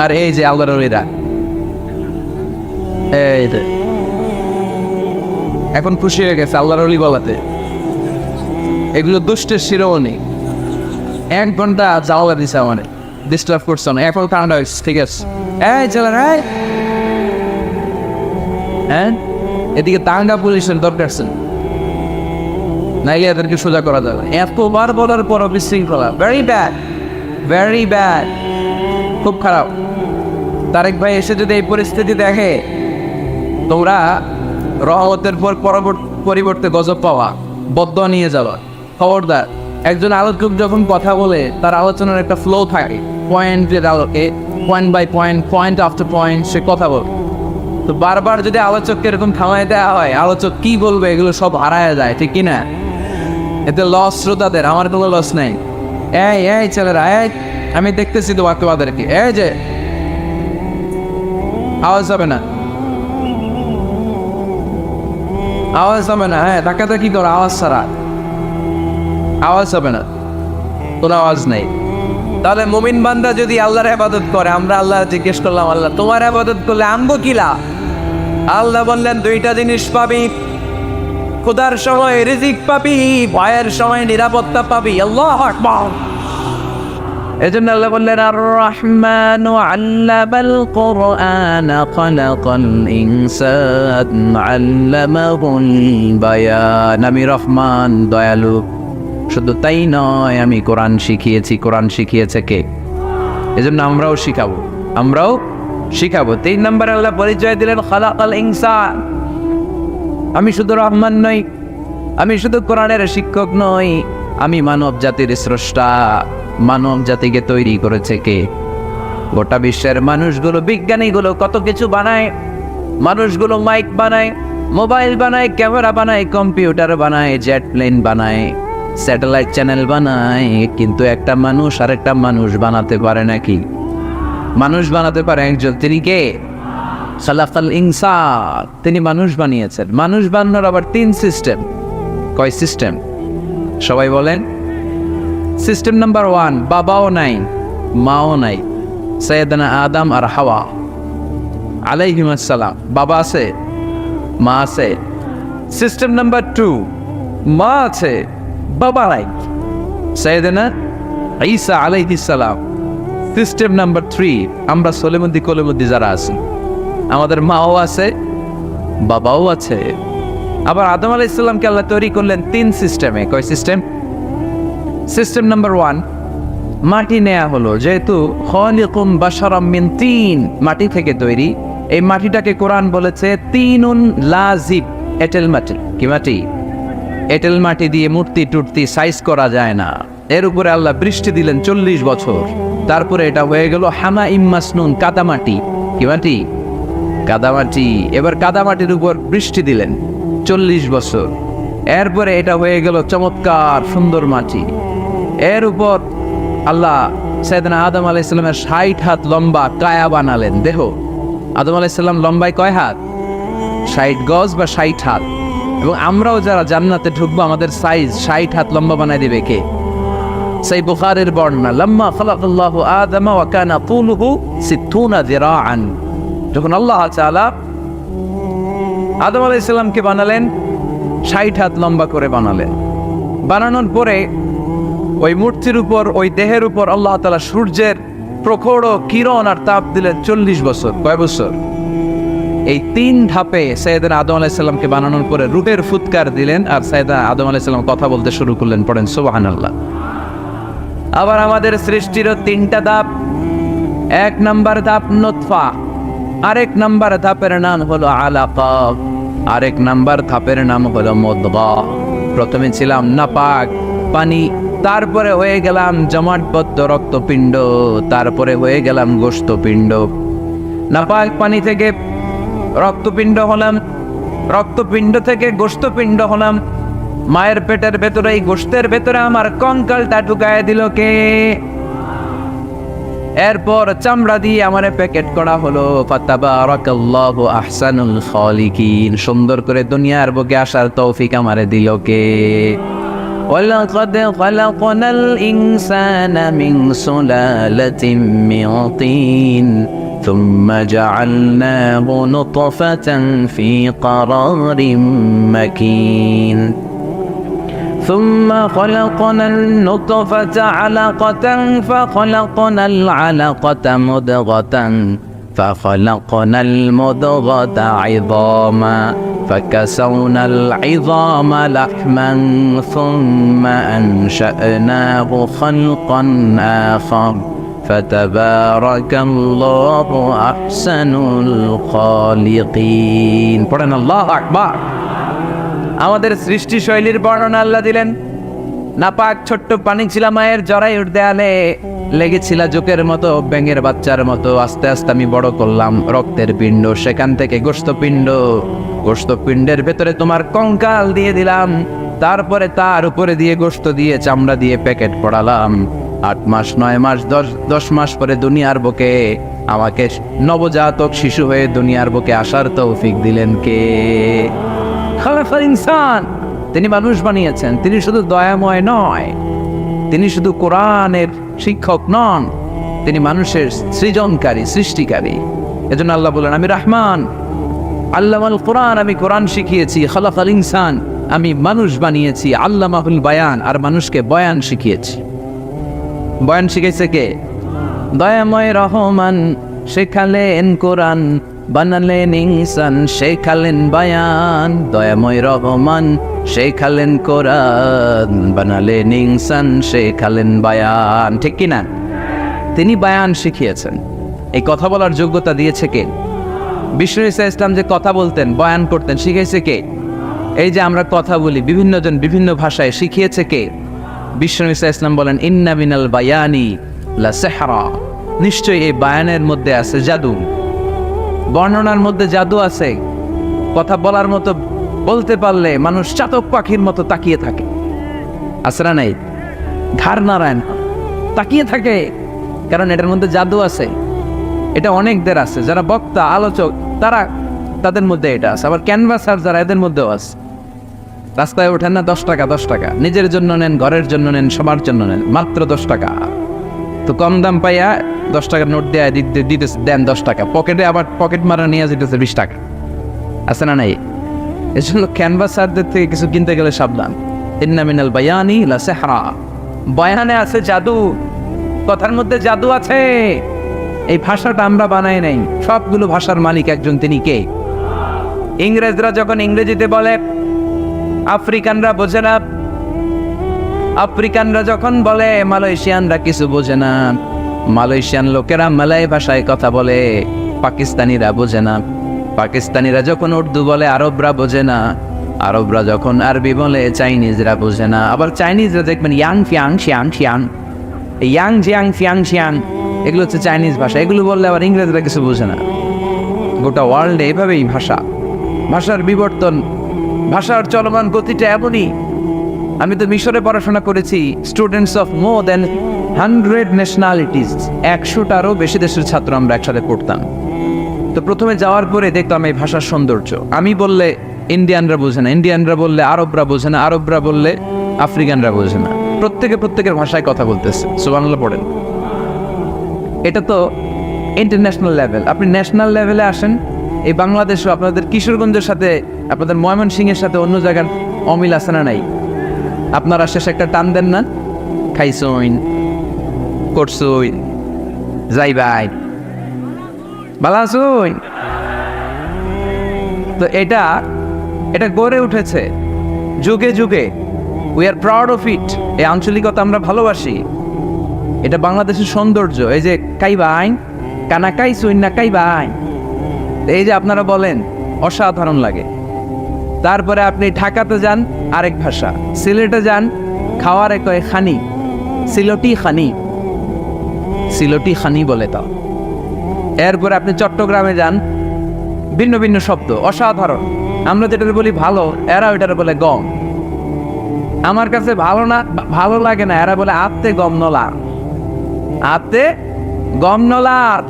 আর এই যে আল্লাহর ওলিরা, এই যে এখন খুশি হয়ে গেছে আল্লাহর ওলি বলাতে। এগুলো দুষ্টের শিরোমণি। 1 ঘন্টা জাওলা দিছে আমার, ডিস্টার্ব করছে না। এখন ঠান্ডা হয়েছে, ঠিক আছে। এই চলে রাই, হ্যাঁ এদিকে তাঙ্গা পুলিশের দরকার আছে, নাইলে এদেরকে সোজা করা যাবে। এতবার বলার পর বিশৃঙ্খলা, ভেরি ব্যাড, ভেরি ব্যাড, খুব খারাপ। তারেক ভাই এসে যদি এই পরিস্থিতি দেখে, তোমরা রহমতের পর পরিবর্তে গজব পাওয়া, বদদোয়া নিয়ে যাওয়া। খবরদার, একজন আলোচক যখন কথা বলে তার আলোচনার একটা ফ্লো থাকে, পয়েন্টের আলোকে, point by point, point after point সে কথা বলে। তো বারবার যদি আলোচককে এরকম থামাই দেওয়া হয়, আলোচক কি বলবে এগুলো সব হারায় যায়, ঠিক কিনা? এতে লস শ্রোতাদের, আমার কোনো লস নেই। এই ছেলেরা, আমি দেখতেছি তো তোমাদেরকে, এই যে আওয়াজ হবে না, আওয়াজ হবে না। হ্যাঁ ধাক্কাটা কি করো, আওয়াজ ছাড়া আওয়াজ হবে না, কোনো আওয়াজ নেই। তাহলে মুমিন বান্দা যদি আল্লাহর ইবাদত করে, আমরা আল্লাহ জিজ্ঞেস করলাম, আল্লাহ তোমার ইবাদত করলে আমগো কিলা? আল্লাহ বললেন 2টা জিনিস পাবি, খোদার সময় রিজিক পাবি, ভয়ের সময় নিরাপত্তা পাবি। আল্লাহু আকবার। এজন্য আল্লাহ বললেন আর রহমানু আল্লামাল কুরআন খালাকাল ইনসান আল্লামাহুল বায়ান। আমি রহমান, দয়ালু। শুধু তাই নয়, আমি কোরআন শিখিয়েছি। কোরআন শিখিয়েছে কে? এজন্য আমরাও শিখাবো, আমরাও শিখাবো। 3 নম্বরে আল্লাহ পরিচয় দিলেন খালাকাল ইনসান। আমি শুধু রহমান নই, আমি শুধু কোরআনের শিক্ষক নই, আমি মানব জাতির স্রষ্টা। মানব জাতিকে তৈরি করেছে কে? গোটা বিশ্বের মানুষগুলো, বিজ্ঞানীগুলো কত কিছু বানায়। মানুষগুলো মাইক বানায়, মোবাইল বানায়, ক্যামেরা বানায়, কম্পিউটার বানায়, জেট প্লেন বানায়, স্যাটেলাইট চ্যানেল বানায়, কিন্তু একটা মানুষ আর একটা মানুষ বানাতে পারে নাকি? মানুষ বানাতে পারে একজন, তিনি কে? খালাকাল ইনসান, তিনি মানুষ বানিয়েছেন। মানুষ বানানোর আবার 3 সিস্টেম। কয় সিস্টেম? সবাই বলেন। সিস্টেম নাম্বার 1, বাবাও নাই, মাও নাই, সাইয়েদানা আদম আর হাওয়া আলাইহিস সালাম। বাবা আছে, মা আছে। সিস্টেম নাম্বার 2, মা আছে, বাবা নাই, সাইয়েদানা ঈসা আলাইহিস সালাম। সিস্টেম নাম্বার 3, আমরা সলিমুদ্দি কলিমুদ্দি যারা আছি, আমাদের মাও আছে, বাবাও আছে। আবার আদম আলাইহিস সালামকে আল্লাহ তৈরি করলেন 3 সিস্টেমে। কয় সিস্টেম? সিস্টেম নাম্বার 1, মাটি নেয়া হলো। যেহেতু খালিকুম বাশারাম মিন তিন, মাটি থেকে তৈরি, এই মাটিটাকে কোরআন বলেছে তিনুন লাজিব, এঁটেল মাটি। কি মাটি? এঁটেল মাটি দিয়ে মূর্তি টুর্তি সাইজ করা যায় না। এর উপরে আল্লাহ বৃষ্টি দিলেন 40 বছর, তারপরে এটা হয়ে গেল হামা ইম্মাসনুন, কাদামাটি। কি মাটি? কাদামাটি। এবার কাদামাটির উপর বৃষ্টি দিলেন 40 বছর, এরপরে এটা হয়ে গেল চমৎকার সুন্দর মাটি। এর উপর আল্লাহ সাইয়েদনা আদম আলাইহিস সালামের 60 হাত লম্বা কায়া বানালেন, দেহ। আদম আলাইহিস সালাম লম্বায় কয় হাত? 60 গজ বা 60 হাত। এবং আমরাও যারা জান্নাতে ঢুকবো, আমাদের সাইজ 60 হাত লম্বা বানাই দিবে কে? সেই বুখারীর বর্ণনা, লাম্মা খালাকাল্লাহু আদম ওয়া কানা তুলুহু 60 যিরাআন। যখন আল্লাহ তাআলা আদম আলাইহিস সালামকে বানালেন, 60 হাত লম্বা করে বানালেন। বানানোর পরে ওই মূর্তির উপর, ওই দেহের উপর আল্লাহ তাআলা সূর্যের প্রখর কিরণ আর তাপ দিলেন 40 বছর। কয় বছর? এই 3 ধাপে সাইয়েদনা আদম আলাইহিস সালামকে বানানোর পরে রূহের ফুৎকার দিলেন, আর সাইয়েদনা আদম আলাইহিস সালাম কথা বলতে শুরু করলেন। পড়েন সুবহানাল্লাহ। আবার আমাদের সৃষ্টিরও 3টা ধাপ। 1 নাম্বার ধাপ নুতফা, আরেক নাম্বার ধাপের নাম হলো আলাকা, আরেক নাম্বার ধাপের নাম হলো মুদগা। প্রথমে ছিলাম নাপাক পানি, তারপরে হয়ে গেলাম জমাটবদ্ধ রক্তপিণ্ড, তারপরে হয়ে গেলাম গোশতপিণ্ড। নাপাক পানি থেকে রক্তপিণ্ড হলাম, রক্তপিণ্ড থেকে গোশতপিণ্ড হলাম। মায়ের পেটের ভেতরে, এই গোশতের ভেতরে আমার কঙ্কালটা ঢুকায় দিল কে? এরপর চামড়া দিয়ে আমারে প্যাকেট করা হলো। ফাতাবারাকাল্লাহু আহসানুল খালিকিন। সুন্দর করে দুনিয়ার বুকে আসার তৌফিক আমারে দিল কে? وَلَقَدْ خَلَقْنَا الْإِنسَانَ مِنْ سُلَالَةٍ مِنْ طِينٍ ثُمَّ جَعَلْنَاهُ نُطْفَةً فِي قَرَارٍ مَكِينٍ ثم خلقنا النطفة علقة فخلقنا العلقة مضغة فخلقنا المضغة عظاما فكسونا العظام لحما ثم أنشأناه خلقا آخر فتبارك الله أحسن الخالقين পড়েন আল্লাহু আকবার। আমাদের সৃষ্টি শৈলীর বর্ণনা আল্লাহ দিলেন। নাপাক ছোট্ট পানি ছিল মায়ের জরায়ুর দেয়ালে, লেগেছিল জোকের মতো, ব্যাঙের বাচ্চার মতো। আস্তে আস্তে আমি বড় করলাম রক্তের পিণ্ড, সেখান থেকে গোশতপিণ্ড, গোশতপিণ্ডের ভেতরে তোমার কঙ্কাল দিয়ে দিলাম, তারপরে তার উপরে দিয়ে গোশত দিয়ে চামড়া দিয়ে প্যাকেট পড়ালাম। 8 মাস 9 মাস 10 মাস পরে দুনিয়ার বুকে আমাকে নবজাতক শিশু হয়ে দুনিয়ার বুকে আসার তৌফিক দিলেন কে? খালাকাল ইনসান, তিনি মানুষ বানিয়েছেন। তিনি শুধু দয়াময় নয়, তিনি শুধু কোরআনের শিক্ষক নন, তিনি মানুষের সৃজনকারী, সৃষ্টিকারী। এজন্য আল্লাহ বলেন, আমি রহমান, আল্লামাল কোরআন, আমি কোরআন শিখিয়েছি। খালাকাল ইনসান, আমি মানুষ বানিয়েছি। আল্লামাহুল বায়ান, আর মানুষকে বয়ান শিখিয়েছি। বয়ান শিখেছে কে? দয়াময় রহমান শেখালেন কোরআন, বানালেন ইনসান শেখালেন বায়ান। দয়াময় রহমান শেখালেন কোরআন, বানালেন ইনসান শেখালেন বায়ান। ঠিক কিনা? তিনি বায়ান শিখিয়েছেন। এই কথা বলার যোগ্যতা দিয়েছে কে? বিষ্ণু ঈসা ইসলাম যে কথা বলতেন, বয়ান করতেন, শিখিয়েছে কে? এই যে আমরা কথা বলি বিভিন্ন জন বিভিন্ন ভাষায়, শিখিয়েছে কে? বিষ্ণু ঈসা ইসলাম বলেন, ইন্না মিনাল বায়ানি লা সিহরা, নিশ্চয়ই এই বায়ানের মধ্যে আছে জাদু, বর্ণনার মধ্যে জাদু আছে। কথা বলার মতো, বলতে পারলে মানুষ চাতক পাখির মতো তাকিয়ে থাকে। আছে না নাই? ঘাড় নারায়ণ তাকিয়ে থাকে, কারণ এটার মধ্যে জাদু আছে। এটা অনেকদের আছে, যারা বক্তা আলোচক তাদের মধ্যে এটা আছে। আবার ক্যানভাসার যারা, এদের মধ্যেও আছে। রাস্তায় ওঠেন না 10 টাকা 10 টাকা, নিজের জন্য নেন, ঘরের জন্য নেন, সবার জন্য নেন, মাত্র 10 টাকা। তো কম দাম পাইয়া 10 টাকার নোট দেয় দিতেছে, দেন 10 টাকা, পকেটে আবার পকেট মারা নিয়ে যেতেছে 20 টাকা। আছে না নাই? এই জন্য ক্যানভাসারদের থেকে কিছু কিনতে গেলে সাবধান। ইন্না মিনাল বায়ানি লা সিহরা, বয়ানে আছে জাদু, কথার মধ্যে জাদু আছে। এই ভাষাটা আমরা বানাই নাই, সবগুলো ভাষার মালিক একজন, তিনি কে? ইংরেজরা যখন ইংরেজিতে বলে আফ্রিকানরা বোঝে না, আফ্রিকানরা যখন বলে মালয়েশিয়ানরা কিছু বোঝে না, মালয়েশিয়ান লোকেরা মালয় ভাষায় কথা বলে, পাকিস্তানিরা বোঝে না, পাকিস্তানিরা যখন উর্দু বলে আরবরা বোঝে না, আরবরা যখন আরবি বলে চাইনিজরা বোঝে না। আবার চাইনিজরা দেখবেন ইয়াং ফিয়াং শিয়াং শিয়াং, ইয়াং জিয়াং ফিয়াং শিয়াং, এগুলো হচ্ছে চাইনিজ ভাষা। এগুলো বললে আবার ইংরেজরা কিছু বোঝে না। গোটা ওয়ার্ল্ডে এভাবেই ভাষার বিবর্তন, ভাষার চলমান গতিটা এমনই। আমি তো মিশরে পড়াশোনা করেছি, students of more than 100 nationalities, 100টারও বেশি দেশের ছাত্র আমরা একসাথে পড়তাম। তো প্রথমে যাওয়ার পরে দেখতাম এই ভাষার সৌন্দর্য। আমি বললে ইন্ডিয়ানরা বোঝে না, ইন্ডিয়ানরা বললে আরবরা বোঝে না, আরবরা বললে আফ্রিকানরা বোঝে না। প্রত্যেকের ভাষায় কথা বলতেছে। সুবহানাল্লাহ পড়েন। এটা তো ইন্টারন্যাশনাল লেভেল। আপনি ন্যাশনাল লেভেলে আসেন, এই বাংলাদেশও আপনাদের কিশোরগঞ্জের সাথে, আপনাদের ময়মনসিংহের সাথে অন্য জায়গার অমিল আছে না নাই? আপনারা শেষে একটা টান দেন না, খাইছইন, করছইন, যাইবাই, ভালো আছইন। তো এটা গড়ে উঠেছে যুগে যুগে। We are proud of it. এই আঞ্চলিকতা আমরা ভালোবাসি, এটা বাংলাদেশের সৌন্দর্য। এই যে কাইবাইন, কানা কাইছইন না কাইবাইন, এই যে আপনারা বলেন, অসাধারণ লাগে। তারপরে আপনি ঢাকাতে যান, আরেক ভাষা। সিলেটে যান, খাওয়ার কয় খানি, সিলটি খানি, সিলটি খানি বলে তাও। এরপরে আপনি চট্টগ্রামে যান, ভিন্ন ভিন্ন শব্দ, অসাধারণ। আমরা যেটা বলি ভালো, এরা ওইটার বলে গম। আমার কাছে ভালো লাগে না, এরা বলে আত্তে গম নলা, আত্তে গম নলার,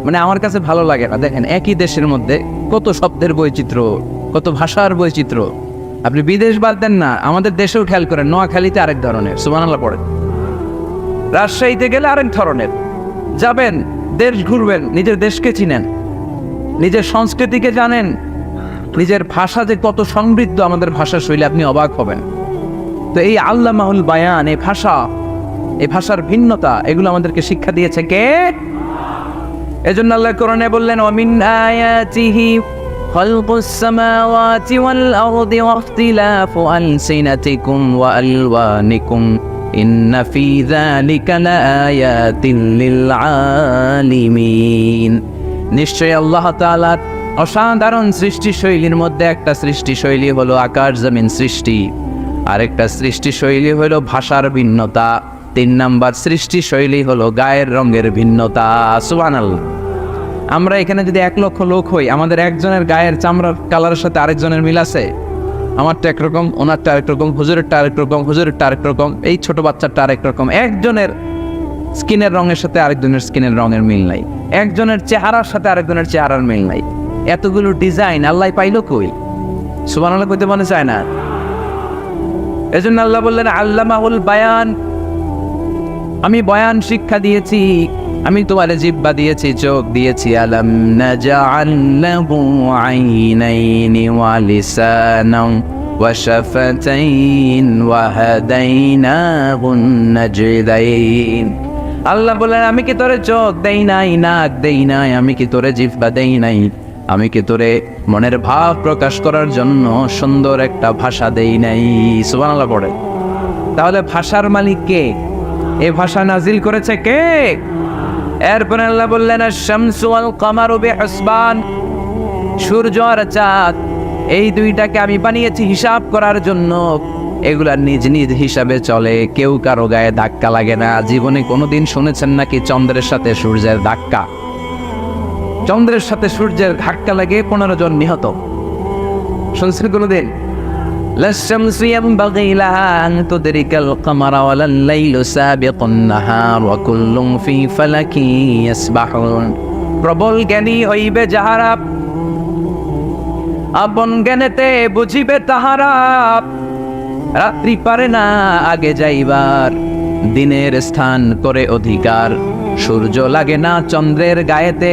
মানে আমার কাছে ভালো লাগে না। দেখেন একই দেশের মধ্যে কত শব্দের বৈচিত্র্য, কত ভাষার বৈচিত্র্য। আপনি বিদেশ বাদ দেন না, আমাদের দেশেও খেয়াল করেন, নোয়াখালীতে আরেক ধরনের, সুবহানাল্লাহ পড়েন। রাজশাহীতে গেলে আরেক ধরনের। যাবেন, দেশ ঘুরবেন, নিজের দেশকে চিনেন, নিজের সংস্কৃতিকে জানেন, নিজের ভাষা যে কত সমৃদ্ধ, আমাদের ভাষা শৈলী, আপনি অবাক হবেন। তো এই আল্লামাহুল বায়ান, এই ভাষার ভিন্নতা, এগুলো আমাদেরকে শিক্ষা দিয়েছে কে? এজন্য আল্লাহ কোরআনে বললেন, ওয়ামিন আয়াতিহি খালকুস সামাওয়াতি ওয়াল আরদি ওয়াখতিলাফু আলসিনাতিকুম ওয়া আলওয়ানিকুম ইন্না ফি যালিকা লাআয়াতিন লিল আলিমিন। নিশ্চয়ই আল্লাহ তাআলার অসাধারণ সৃষ্টিশৈলীর মধ্যে একটা সৃষ্টিশৈলী হলো আকাশ জমিন সৃষ্টি, আরেকটা সৃষ্টিশৈলী হলো ভাষার ভিন্নতা, 3 নাম্বার সৃষ্টিশৈলী হলো গায়ের রঙের ভিন্নতা। সুবহানাল্লাহ। আমরা এখানে যদি 1 লক্ষ লোক হই, আমাদের একজনের গায়ের চামড়ার কালারের সাথে আরেকজনের মিল আছে? আমারটা একরকম, ওনারটা আরেক রকম, হুজুরেরটা আরেক রকম, হুজুরেরটা আরেক রকম, এই ছোট বাচ্চারটা আরেক রকম। একজনের স্কিনের রঙের সাথে আরেকজনের স্কিনের রঙের মিল নাই, একজনের চেহারার সাথে আরেকজনের চেহারার মিল নাই। এতগুলো ডিজাইন আল্লাহ পাইলো কই? সুবহানাল্লাহ কইতে মনে চায় না? এজন্য আল্লাহ বললেন আল্লামাহুল বায়ান, আমি বয়ান শিক্ষা দিয়েছি, আমি তোমার জিহ্বা দিয়েছি, চোখ দিয়েছি। আলাম নাজআল লাহু আইনাইনি ওয়া লিসানান ওয়া শাফাতাইন ওয়া হাদাইনাহুন নাজদাইন। আল্লাহ বলেন, আমি কি তোরে চোখ দেই নাই, নাক দেই নাই, আমি কি তোরে জিহ্বা দেই নাই, আমি কি তোরে মনের ভাব প্রকাশ করার জন্য সুন্দর একটা ভাষা দেই নাই? সুবহানাল্লাহ পড়ে। তাহলে ভাষার মালিক কে? এই ভাষা নাজিল করেছে কে? এরপর আল্লাহ বললেন, আশ-শামসু ওয়াল কামারু বিহুসবান, সূর্য আর চাঁদ, এই দুইটাকে আমি বানিয়েছি হিসাব করার জন্য। এগুলা নিজ নিজ হিসাবে চলে, কেউ কারো গায়ে ধাক্কা লাগে না। জীবনে কোনোদিন শুনেছেন নাকি চন্দ্রের সাথে সূর্যের ধাক্কা? চন্দ্রের সাথে সূর্যের ধাক্কা লাগে 15 জন নিহত, শুনছেন কোনোদিন? লাশ-শামসু ইয়ানবাগি লাহা আন তুদরিকাল কামারা ওয়ালাল লাইলু সাবিকুন নাহার ওয়া কুল্লুন ফি ফালাকিন ইয়াসবাহুন। প্রবল জ্ঞানী হইবে যাহারা, আপন জ্ঞানেতে বুঝিবে তাহারা। রাত্রি পারে না আগে যাইবার, দিনের স্থান করে অধিকার। সূর্য লাগে না চন্দ্রের গায়েতে,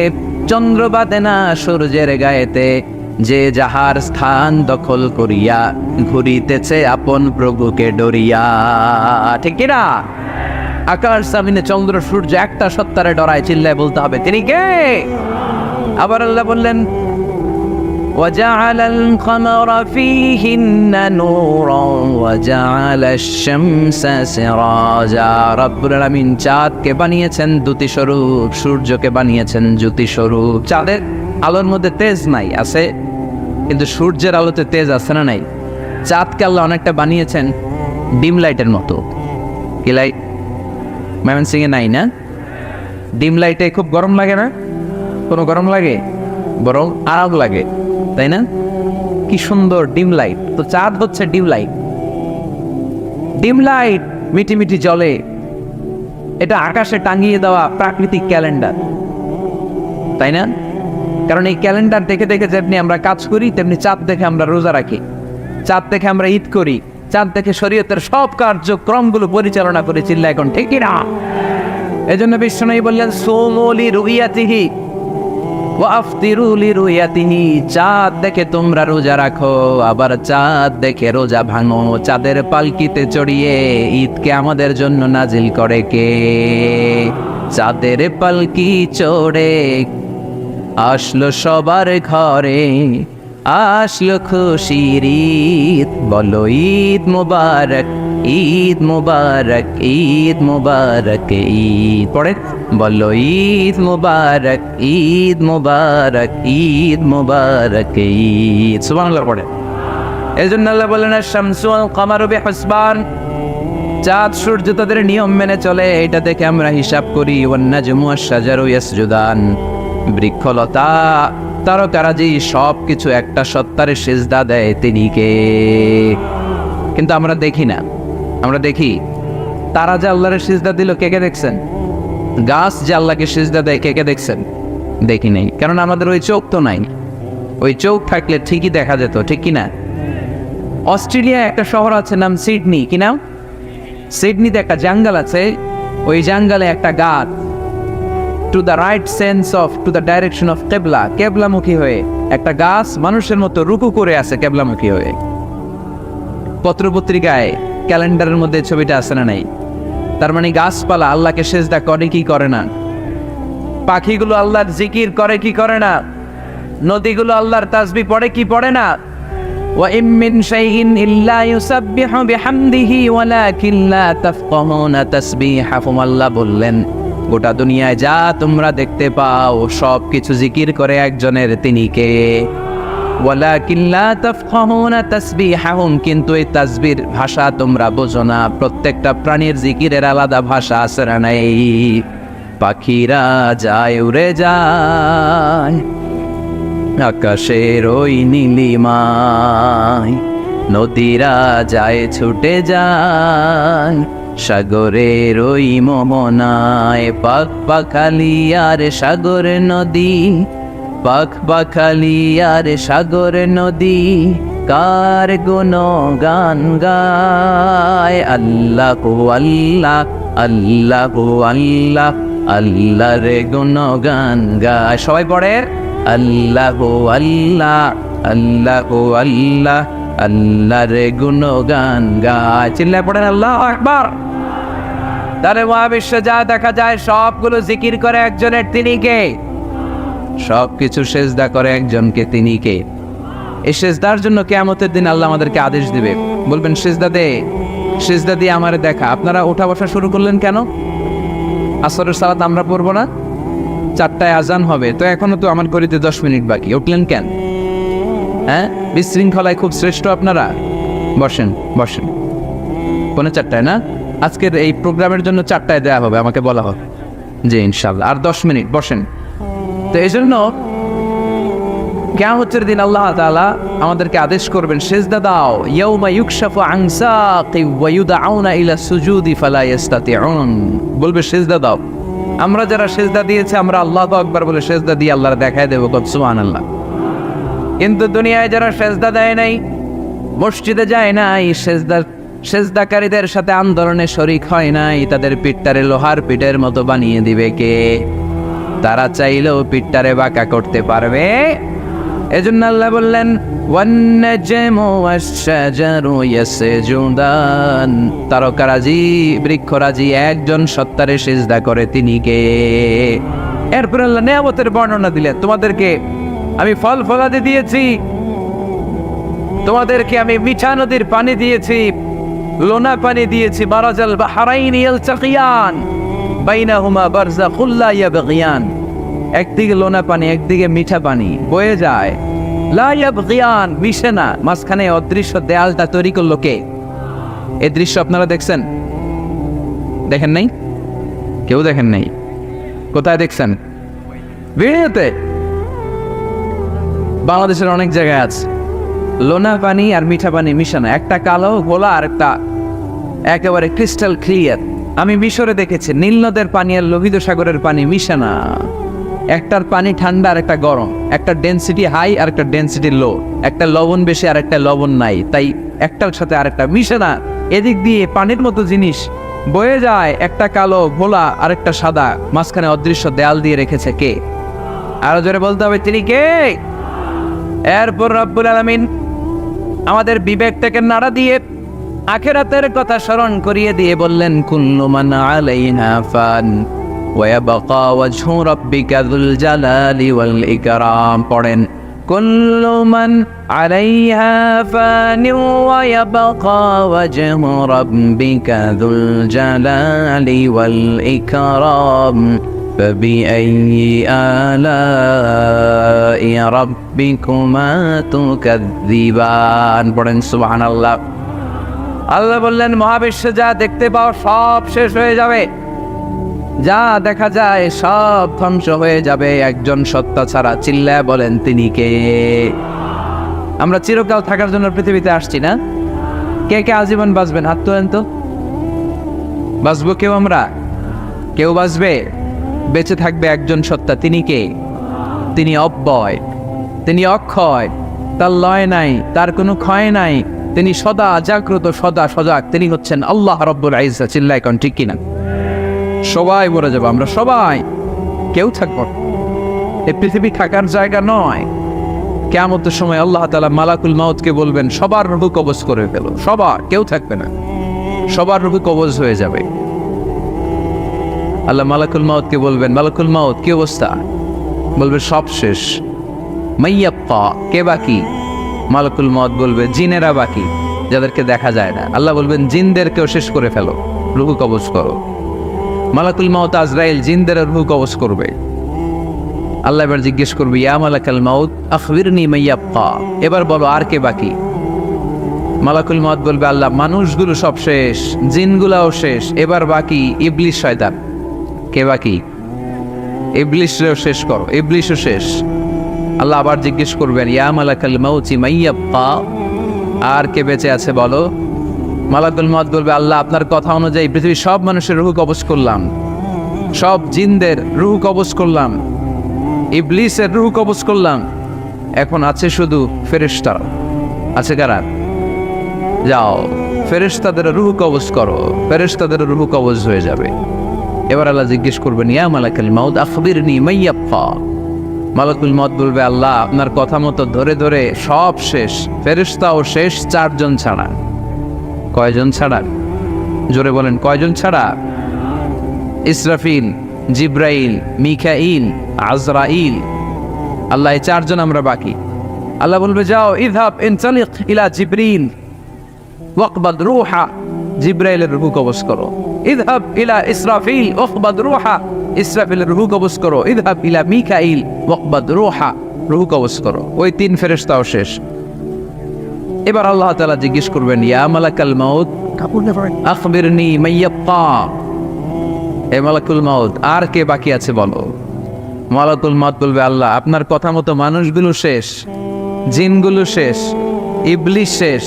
চন্দ্র বাদে না সূর্যের গায়েতে। যে যাহার স্থান দখল করিয়া, ঘুরিতেছে আপন প্রভুকে ডরিয়া। ঠিক কিনা? আকাশ জমিনে চন্দ্র সূর্য একটা সত্তারে ডরায়, চিল্লায় বলতে হবে তিনি কে? আবার আল্লাহ বললেন, وجعل القمر فيهن نورا وجعل الشمس سراجا। রব্বুল আলামিন চাঁদকে বানিয়েছেন দ্যুতি স্বরূপ, সূর্যকে বানিয়েছেন জ্যোতি স্বরূপ। চাঁদের আলোর মধ্যে তেজ নাই, আছে, কিন্তু সূর্যের আলোতে তেজ আছে না নাই? চাঁদকে আল্লাহ অনেকটা বানিয়েছেন ডিম লাইটের মতো। কি লাইট? ময়মনসিং এ নাই না? ডিম লাইটে খুব গরম লাগে না? কোনো গরম লাগে? বরং আরাম লাগে, তাই না? কি সুন্দর ডিম লাইট। তো চাঁদ হচ্ছে ডিম লাইট। ডিম লাইট মিটি মিটি জ্বলে, এটা আকাশে টাঙিয়ে দেওয়া প্রাকৃতিক ক্যালেন্ডার, তাই না? কারণ এই ক্যালেন্ডার দেখে দেখে যেমনি আমরা কাজ করি, তেমনি চাঁদ দেখে আমরা রোজা রাখি, চাঁদ দেখে আমরা ঈদ করি, চাঁদ দেখে শরীয়তের সব কার্যক্রমগুলো পরিচালনা করে। চিল্লা এখন ঠিক না? এজন্য বিশ্বনবী বললেন, সুমু লিরুইয়াতিহি ওয়া আফতিরু লিরুইয়াতিহি। চাঁদ দেখে তোমরা রোজা রাখো, আবার চাঁদ দেখে রোজা ভাঙো। চাঁদের পালকিতে চড়িয়ে ঈদকে আমাদের জন্য নাজিল করে কে? চাঁদের পালকি চড়ে আসলো সবার ঘরে, আসলো খুশির ঈদ, বলো ঈদ মুবারক, ঈদ মুবারক, ঈদ মুবারক, ঈদ। পড়ে বলো ঈদ মুবারক, ঈদ মুবারক, ঈদ মুবারক, ঈদ। সুবহানাল্লাহ পড়ে। এজন্য আল্লাহ বলেন, আশ-শামসু ওয়াল কামারু বিহুসবান, চাঁদ সূর্য তাদের নিয়ম মেনে চলে, এটা দেখে আমরা হিসাব করি। ওয়ান নাজমু ওয়াশ-শাজারু ইয়াসজুদান, বৃক্ষলতা তারকারাজি সব কিছু একটা সত্তারে সিজদা দেয়, তিনি কে? কিন্তু আমরা দেখি না। আমরা দেখি তারা যে আল্লাহরে সিজদা দিল, কে কে দেখছেন? গাছ যে আল্লাহকে সিজদা দেয়, কে কে দেখছেন? দেখি নাই, কারণ আমাদের ওই চোখ তো নাই। ওই চোখ থাকলে ঠিকই দেখা যেত, ঠিক কি না? অস্ট্রেলিয়ায় একটা শহর আছে নাম সিডনি, কি নাম? সিডনিতে একটা জঙ্গল আছে, ওই জঙ্গলে একটা গাছ to the right sense of to the direction of কেবলা, কেবলামুখী হয়ে একটা গাছ মানুষের মতো রুকু করে আছে কেবলামুখী হয়ে। পত্রপত্রিকায় ক্যালেন্ডারের মধ্যে ছবিটা আছে না নাই? তার মানে গাছপালা আল্লাহকে সেজদা করে কি করে না? পাখিগুলো আল্লাহর জিকির করে কি করে না? নদীগুলো আল্লাহর তাসবিহ পড়ে কি পড়ে না? ওয়া ইম মিন শাইইন ইল্লা ইউসাব্বিহু বিহামদিহি ওয়ালাকিন লা তাফকাহুনা তাসবিহাহুম। আল্লাহ বললেন, গোটা দুনিয়ায় যা তোমরা দেখতে পাও সব কিছু জিকির করে একজনের, তিনি কে? ওয়ালাকিন লা তাফকাহুনা তাসবিহাহুম, কিন্তু এই তাসবির ভাষা তোমরা বোঝো না। প্রত্যেকটা প্রাণীর জিকিরের আলাদা ভাষা আছে না নাই? পাখিরা যায় উড়ে যায় আকাশের ওই নীলিমায়, নদীরা যায় ছুটে যায় সাগরের ওই মোহনায়। পাখ পাখালি আর সাগর নদী, পাখ পাখালি আর সাগর নদী, কার গুণগান গায়। আল্লাহু আল্লাহ, আল্লাহু আল্লাহ, আল্লাহর গুণগান গায়। সবাই পড়ে আল্লাহু আল্লাহ, আল্লাহু আল্লাহ, আল্লাহর গুণগান গায়। চিল্লায় পড়েন আল্লাহু আকবার। তাহলে মহাবিশ্বে যা দেখা যায় সবগুলো জিকির করে একজনের, তিনি কে? সবকিছু সেজদা করে একজনকে, তিনি কে? এই সেজদার জন্য কিয়ামতের দিন আল্লাহ আমাদেরকে আদেশ দিবে, বলবেন সেজদা দে, সেজদা দিয়ে আমারে দেখা। আপনারা ওঠা বসা শুরু করলেন কেন? আসরের সালাত আমরা পড়বো না? 4টায় আজান হবে, তো এখনো তো আমার ঘড়িতে 10 মিনিট বাকি, উঠলেন কেন? হ্যাঁ, বিশৃঙ্খলায় খুব শ্রেষ্ঠ আপনারা। বসেন বসেন, 4:45 না? আজকের এই প্রোগ্রামের জন্য 4টায় দেওয়া হবে, আমাকে বলা হবে যে ইনশাল্লাহ আর 10 মিনিট বসেন। তো এই জন্য কিয়ামতের দিন আল্লাহ তাআলা আমাদেরকে আদেশ করবেন সেজদা দাও। ইয়াউমা ইউকশাফু আন সাকি ওয়া ইউদআউনা ইলা সুজুদি ফালা ইস্তাতিউন, বলবে সেজদা দাও। আমরা যারা সেজদা দিয়েছি আমরা আল্লাহু আকবার বলে সেজদা দিয়ে আল্লাহর দেখায় দেব, সুবহানাল্লাহ। কিন্তু দুনিয়ায় যারা সেজদা দেয় নাই, মসজিদে যায় নাই, সেজদাকারীদের সাথে আন্দোলনে শরীক হয় নাই, তাদের পিঠটারে লোহার পিঠের মতো বানিয়ে দিবে কে? তারা চাইলেও পিঠটারে বাঁকা করতে পারবে? এজন্য আল্লাহ বললেন ওয়ান-নাজমু ওয়াশ-শাজারু ইয়াসজুদান, তারকারাজি বৃক্ষরাজি একজন সত্তারে সিজদা করে, তিনি কে? এরপর আল্লাহ নিয়ামতের বর্ণনা দিলেন, তোমাদেরকে আমি ফল ফলাদি দিয়েছি, তোমাদেরকে আমি মিঠা নদীর পানি দিয়েছি, লোনা পানি দিয়েছি, মারাজাল বাহরাইন ইয়ালতাকিয়ান বাইনাহুমা বারযাখুল লা ইয়াবগিয়ান, একদিকে লোনা পানি একদিকে মিঠা পানি বয়ে যায়, লা ইয়াবগিয়ান, মিশে না, মাঝখানে অদৃশ্য দেয়ালটা তৈরি করলো কে? এই দৃশ্য আপনারা দেখছেন? দেখেন নাই? কেউ দেখেন নাই? কোথায় দেখছেন? ভিডিওতে। বাংলাদেশের অনেক জায়গায় আছে লোনা পানি আর মিঠা পানি মিশানো, একটা কালো গোলা আর একটা একেবারে ক্রিস্টাল ক্লিয়ার। আমি মিশরে দেখেছি নীল নদের পানি আর লোহিত সাগরের পানি মিশানা, একটার পানি ঠান্ডা আর একটা গরম, একটা ডেনসিটি হাই আর একটা ডেনসিটি লো, একটা লবণ বেশি আর একটা লবণ নাই, তাই একটার সাথে আর একটা মিশে না। এদিক দিয়ে পানির মতো জিনিস বয়ে যায়, একটা কালো ঘোলা আর একটা সাদা, মাঝখানে অদৃশ্য দেয়াল দিয়ে রেখেছে কে? আরো জোরে বলতে হবে, তিনি কে? এরপর রব্বুল আলামিন আমাদের বিবেকটাকে নাড়া দিয়ে আখিরাতের কথা স্মরণ করিয়ে দিয়ে বললেন কুল্লু মান আলাইহা ফান ওয়া ইয়াবকা ওয়াজহু রাব্বিকা যুল জালালি ওয়াল ইকরাম। পড়েন কুল্লু মান আলাইহা ফান ওয়া ইয়াবকা ওয়াজহু রাব্বিকা যুল জালালি ওয়াল ইকরাম فبأي آلاء ربكما تكذبان। পড়েন সুবহানাল্লাহ। আল্লাহ বললেন মহাবিশ্বে যা দেখতে পাও সব শেষ হয়ে যাবে, যা দেখা যায় সব ধ্বংস হয়ে যাবে একজন সত্তা ছাড়া। চিল্লায় বলেন তিনি কে? আমরা চিরকাল থাকার জন্য পৃথিবীতে আসছি না? কে কে আজীবন বাঁচবেন? হাত তোলেন তো। বাঁচবো কেউ? আমরা কেউ বাঁচবে? বেঁচে থাকবে একজন সত্তা, তিনি কে? তিনি অব্যয়, তিনি অক্ষয়, তার লয় নাই, তার কোনো ক্ষয় নাই, তিনি সদা জাগ্রত, সদা সজাগ, তিনি হচ্ছেন আল্লাহ রাব্বুল ইজ্জত। চিল্লায় কোন ঠিক কিনা? সবাই মরে যাবো আমরা, সবাই, কেউ থাকবো না। এই পৃথিবী থাকার জায়গা নয়। কিয়ামতের সময় আল্লাহ তাআলা মালাকুল মাউতকে বলবেন সবার রূহ কবজ করে ফেলো, সবার, কেউ থাকবে না, সবার রূহ কবজ হয়ে যাবে। আল্লাহ মালাকুল মাউতকে বলবেন, মালাকুল মাউত কি অবস্থা? বলবে সব শেষ। মাইয়াপ্পা, কে বাকি? মালাকুল মাউত বলবে জিনেরা বাকি, যাদেরকে দেখা যায় না। আল্লাহ বলবেন জিনদেরকেও শেষ করে ফেলো, রূহ কবজ করো। মালাকুল মাউত আজরাইল জিনদের রূহ কবজ করবে। আল্লাহ এবার জিজ্ঞেস করবে, ইয়া মালাকাল মাউত আখবিরনি মাইয়াপ্পা, এবার বলো আর কে বাকি? মালাকুল মাউত বলবে, আল্লাহ মানুষগুলো সব শেষ, জিনগুলাও শেষ, এবার বাকি ইবলিস শয়তান। কে বাকি? ইবলিসও শেষ করো, ইবলিসও শেষ। আল্লাহ আবার জিজ্ঞেস করবেন, ইয়া মালাকাল মাউতি মাইয়াপ্পা, আর কে বেঁচে আছে বলো? মালাকুল মাউত বলবে, আল্লাহ আপনার কথা অনুযায়ী পৃথিবীর সব মানুষের রূহ কবজ করলাম, সব জিনদের রূহ কবজ করলাম, ইবলিসের রূহ কবজ করলাম, এখন আছে শুধু ফেরেশতারা। আছে কারা? যাও ফেরেশতাদের রূহ কবজ করো, ফেরেশতাদের রূহ কবজ হয়ে যাবে। এবার আল্লাহ জিজ্ঞেস করবেন, ইয়া মালাকাল মাউত আখবিরনি মাইয়াপ্পা। মালাকুল মাউত বলবে, আল্লাহ আপনার কথা মতো ধরে ধরে সব শেষ, ফেরেশতাও শেষ, 4 জন ছাড়া। কয়জন ছাড়া? জোরে বলেন, কয়জন ছাড়া? ইসরাফিল, জিব্রাইল, মিকাইল, আজরাইল। আল্লাহ এই 4 জন আমরা বাকি। আল্লাহ বলবে, যাও ইযহাব ইনতালিক ইলা জিবরিল ওয়াকবাদ রূহা, জিব্রাইলের রূহ কবজ করো। ইযহাব ইলা ইসরাফিল ওয়াকবাদ রূহা, ইসরাফিলের রূহ কবজ করো। ইযহাব ইলা মিকাইল ওয়াকবাদ রূহা, রূহ কবজ করো। ওই 3 ফেরেশতাও শেষ। এবার আল্লাহ তাআলা জিজ্ঞেস করবেন, ইয়া মালাকাল মাউত আখবিরনি মাইয়াপ্পা, এ মালাকুল মাউত আর কে বাকি আছে বলো? মালাকুল মাউত বলবে, আল্লাহ আপনার কথা মতো মানুষগুলো শেষ, জিনগুলো শেষ, ইবলিস শেষ,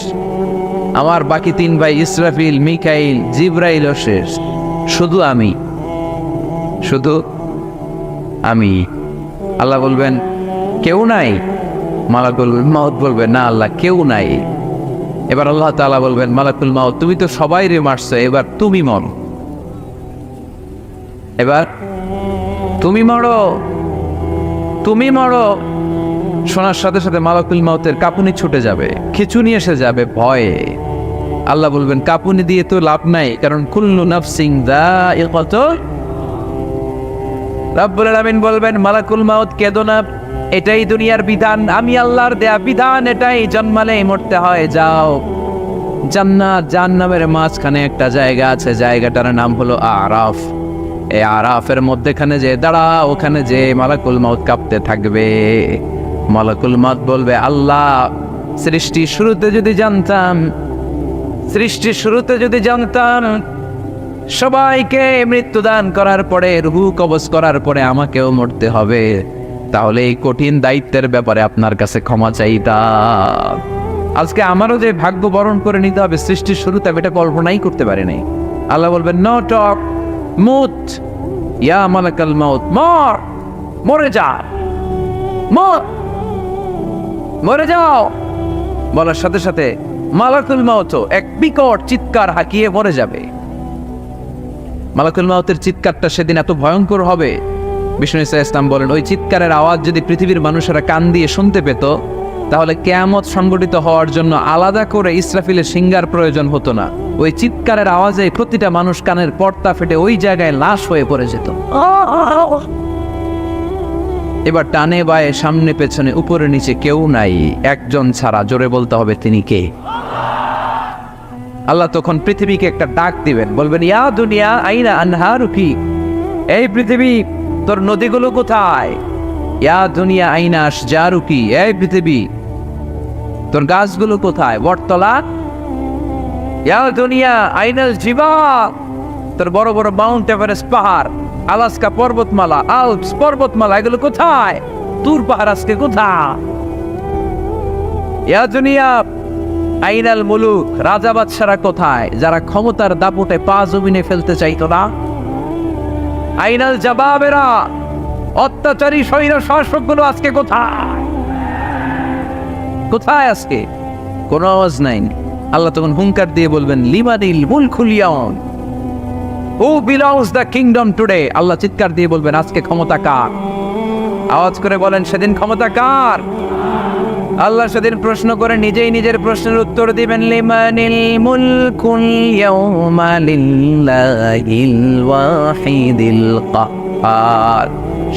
আমার বাকি 3 ভাই ইসরাফিল, মিকাইল, জিব্রাইলও শেষ, শুধু আমি, শুধু আমি। আল্লাহ বলবেন, কেউ নাই? মালাকুল মাউত বলবে, না আল্লাহ কেউ নাই। এবার আল্লাহ তাআলা বলবেন, মালাকুল মাউত তুমি তো সবাই রে মারছো, এবার তুমি মরো, এবার তুমি মরো, তুমি মরো। শোনার সাথে সাথে মালাকুল মাউতের কাঁপুনি ছুটে যাবে, খিঁচুনি এসে যাবে ভয়ে। আল্লাহ বলবেন, কাঁপুনি দিয়ে তো লাভ নাই, কারণ কুল্লু নাফসিন যায়িকাতুল। রব্বুল আলামিন বলবেন, মালাকুল মাউত কেঁদো না, এটাই দুনিয়ার বিধান, আমি আল্লাহর দেয়া বিধান, এটাই, জন্মালেই মরতে হয়। যাও, জান্নাত জাহান্নামের মাঝখানে একটা জায়গা আছে, জায়গাটার নাম হলো আরাফ। এই আরাফের মধ্যেখানে যে দাঁড়া, ওখানে যে মালাকুল মাউত কাঁপতে থাকবে। মালাকুল মাউত বলবে, আল্লাহ সৃষ্টির শুরুতে যদি জানতাম, সৃষ্টির শুরুতে যদি জানতাম সবাইকে মৃত্যুদান করার পরে, রূহ কবজ করার পরে আমাকেও মরতে হবে, তাহলে এই কঠিন দায়িত্বের ব্যাপারে আপনার কাছে ক্ষমা চাইতাম। আজকে আমারও যে ভাগ্য বরণ করে নিতে হবে সৃষ্টির শুরুতে, আমি এটা কল্পনাই করতে পারি নাই। আল্লাহ বলবেন, নো টক, মুত, ইয়া মালাকাল মাউত, মর, মরে যা, মর, মরে যাও। বলার সাথে সাথে মালাকুল মাউত এক বিকট চিৎকার হাঁকিয়ে মরে যাবে। মালাকুল মাউতের চিৎকারটা সেদিন এত ভয়ঙ্কর হবে, বিষ্ণু ইসলাম বলেন, ওই চিৎকারের আওয়াজ যদি পৃথিবীর মানুষেরা কান দিয়ে শুনতে পেত, তাহলে কিয়ামত সংগঠিত হওয়ার জন্য আলাদা করে ইসরাফিলের সিঙ্গার প্রয়োজন হতো না। ওই চিৎকারের আওয়াজে প্রতিটা মানুষ কানের পর্দা ফেটে ওই জায়গায় লাশ হয়ে পড়ে যেত। এবার টানে বায়ে, সামনে পেছনে, উপরে নিচে কেউ নাই, একজন ছাড়া। জোরে বলতে হবে, তিনি কে? আল্লাহ তখন পৃথিবীকে একটা ডাক দিবেন, বলবেন, ইয়া দুনিয়া আইনা আনহারুকি, এই পৃথিবী তোর নদীগুলো কোথায়? ইয়া দুনিয়া আইনা আশজারুকি, এই পৃথিবী তোর গাছগুলো কোথায়? বটতলা। ইয়া দুনিয়া আইনাল জিবাল, তোর বড় বড় মাউন্ট এভারেস্ট পাহাড়, আলাস্কা পর্বতমালা, আল্পস পর্বতমালা, এগুলো কোথায়? তুর পাহাড় আজকে কোথায়? ইয়া দুনিয়া আইনাল মুলুক, রাজা বাদশারা কোথায়, যারা ক্ষমতার দাপটে পা জমিনে ফেলতে চাইতো না? আইনাল জাবাবেরা, অত্যাচারী স্বৈর শাসকগুলো আজকে কোথায়? কোথায় আজকে? কোনো আওয়াজ নাই। আল্লাহ তখন হুঙ্কার দিয়ে বলবেন লিমানিল মুলকুল ইয়াউম, who belongs the kingdom today. Allah চিৎকার দিয়ে বলবেন আজকে ক্ষমতা কার? আওয়াজ করে বলেন সেদিন ক্ষমতা কার? আল্লাহ সেদিন প্রশ্ন করে নিজেই নিজের প্রশ্নের উত্তর দিবেন, লিমানিল মুলকুল ইয়াউমা লিল্লাহিল ওয়াহিদিল কাহ্হার।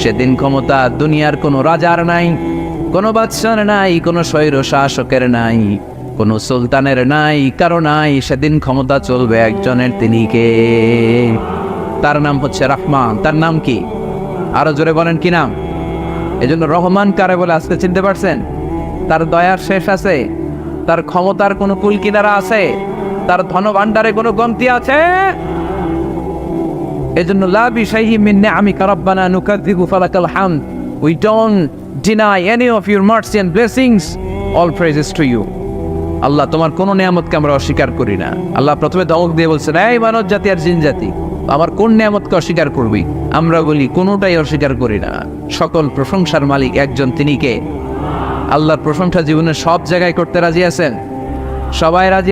সেদিন ক্ষমতা দুনিয়ার কোনো রাজার নাই, কোনো বাদশার নাই, কোনো স্বৈর শাসকের নাই, কোনো সুলতানের নাই, কারো নাই। সেদিন ক্ষমতা চলবে একজনের, তিনি কে? তার নাম হচ্ছে রহমান। তার নাম কি? আরো জোরে বলেন কি নাম? এজন্য রহমান কারে বলে আজকে চিনতে পারছেন? তার দয়ার শেষ আছে? তার ক্ষমতার কোনো কুল কিনারা আছে? তার ধন ভান্ডারে কোনো কমতি আছে? এজন্য লা বিশাইহি মিন নিআমিকা রাব্বানা নুকাযযিবু ফালাকাল হামদ, we don't deny any of your mercy and blessings, all praises to you. Allah তোমার কোন নিয়ামতকে আমরা অস্বীকার করি না। আল্লাহ প্রথমে ধমক দিয়ে বলছেন, এই মানব জাতি আর জিন জাতি, আমার কোন নিয়ামতকে অস্বীকার করবি? আমরা বলি কোনোটাই অস্বীকার করি না। সকল প্রশংসার মালিক একজন, তিনি কে? আল্লাহর প্রশংসা জীবনের সব জায়গায় করতে রাজি আছেন? সবাই রাজি?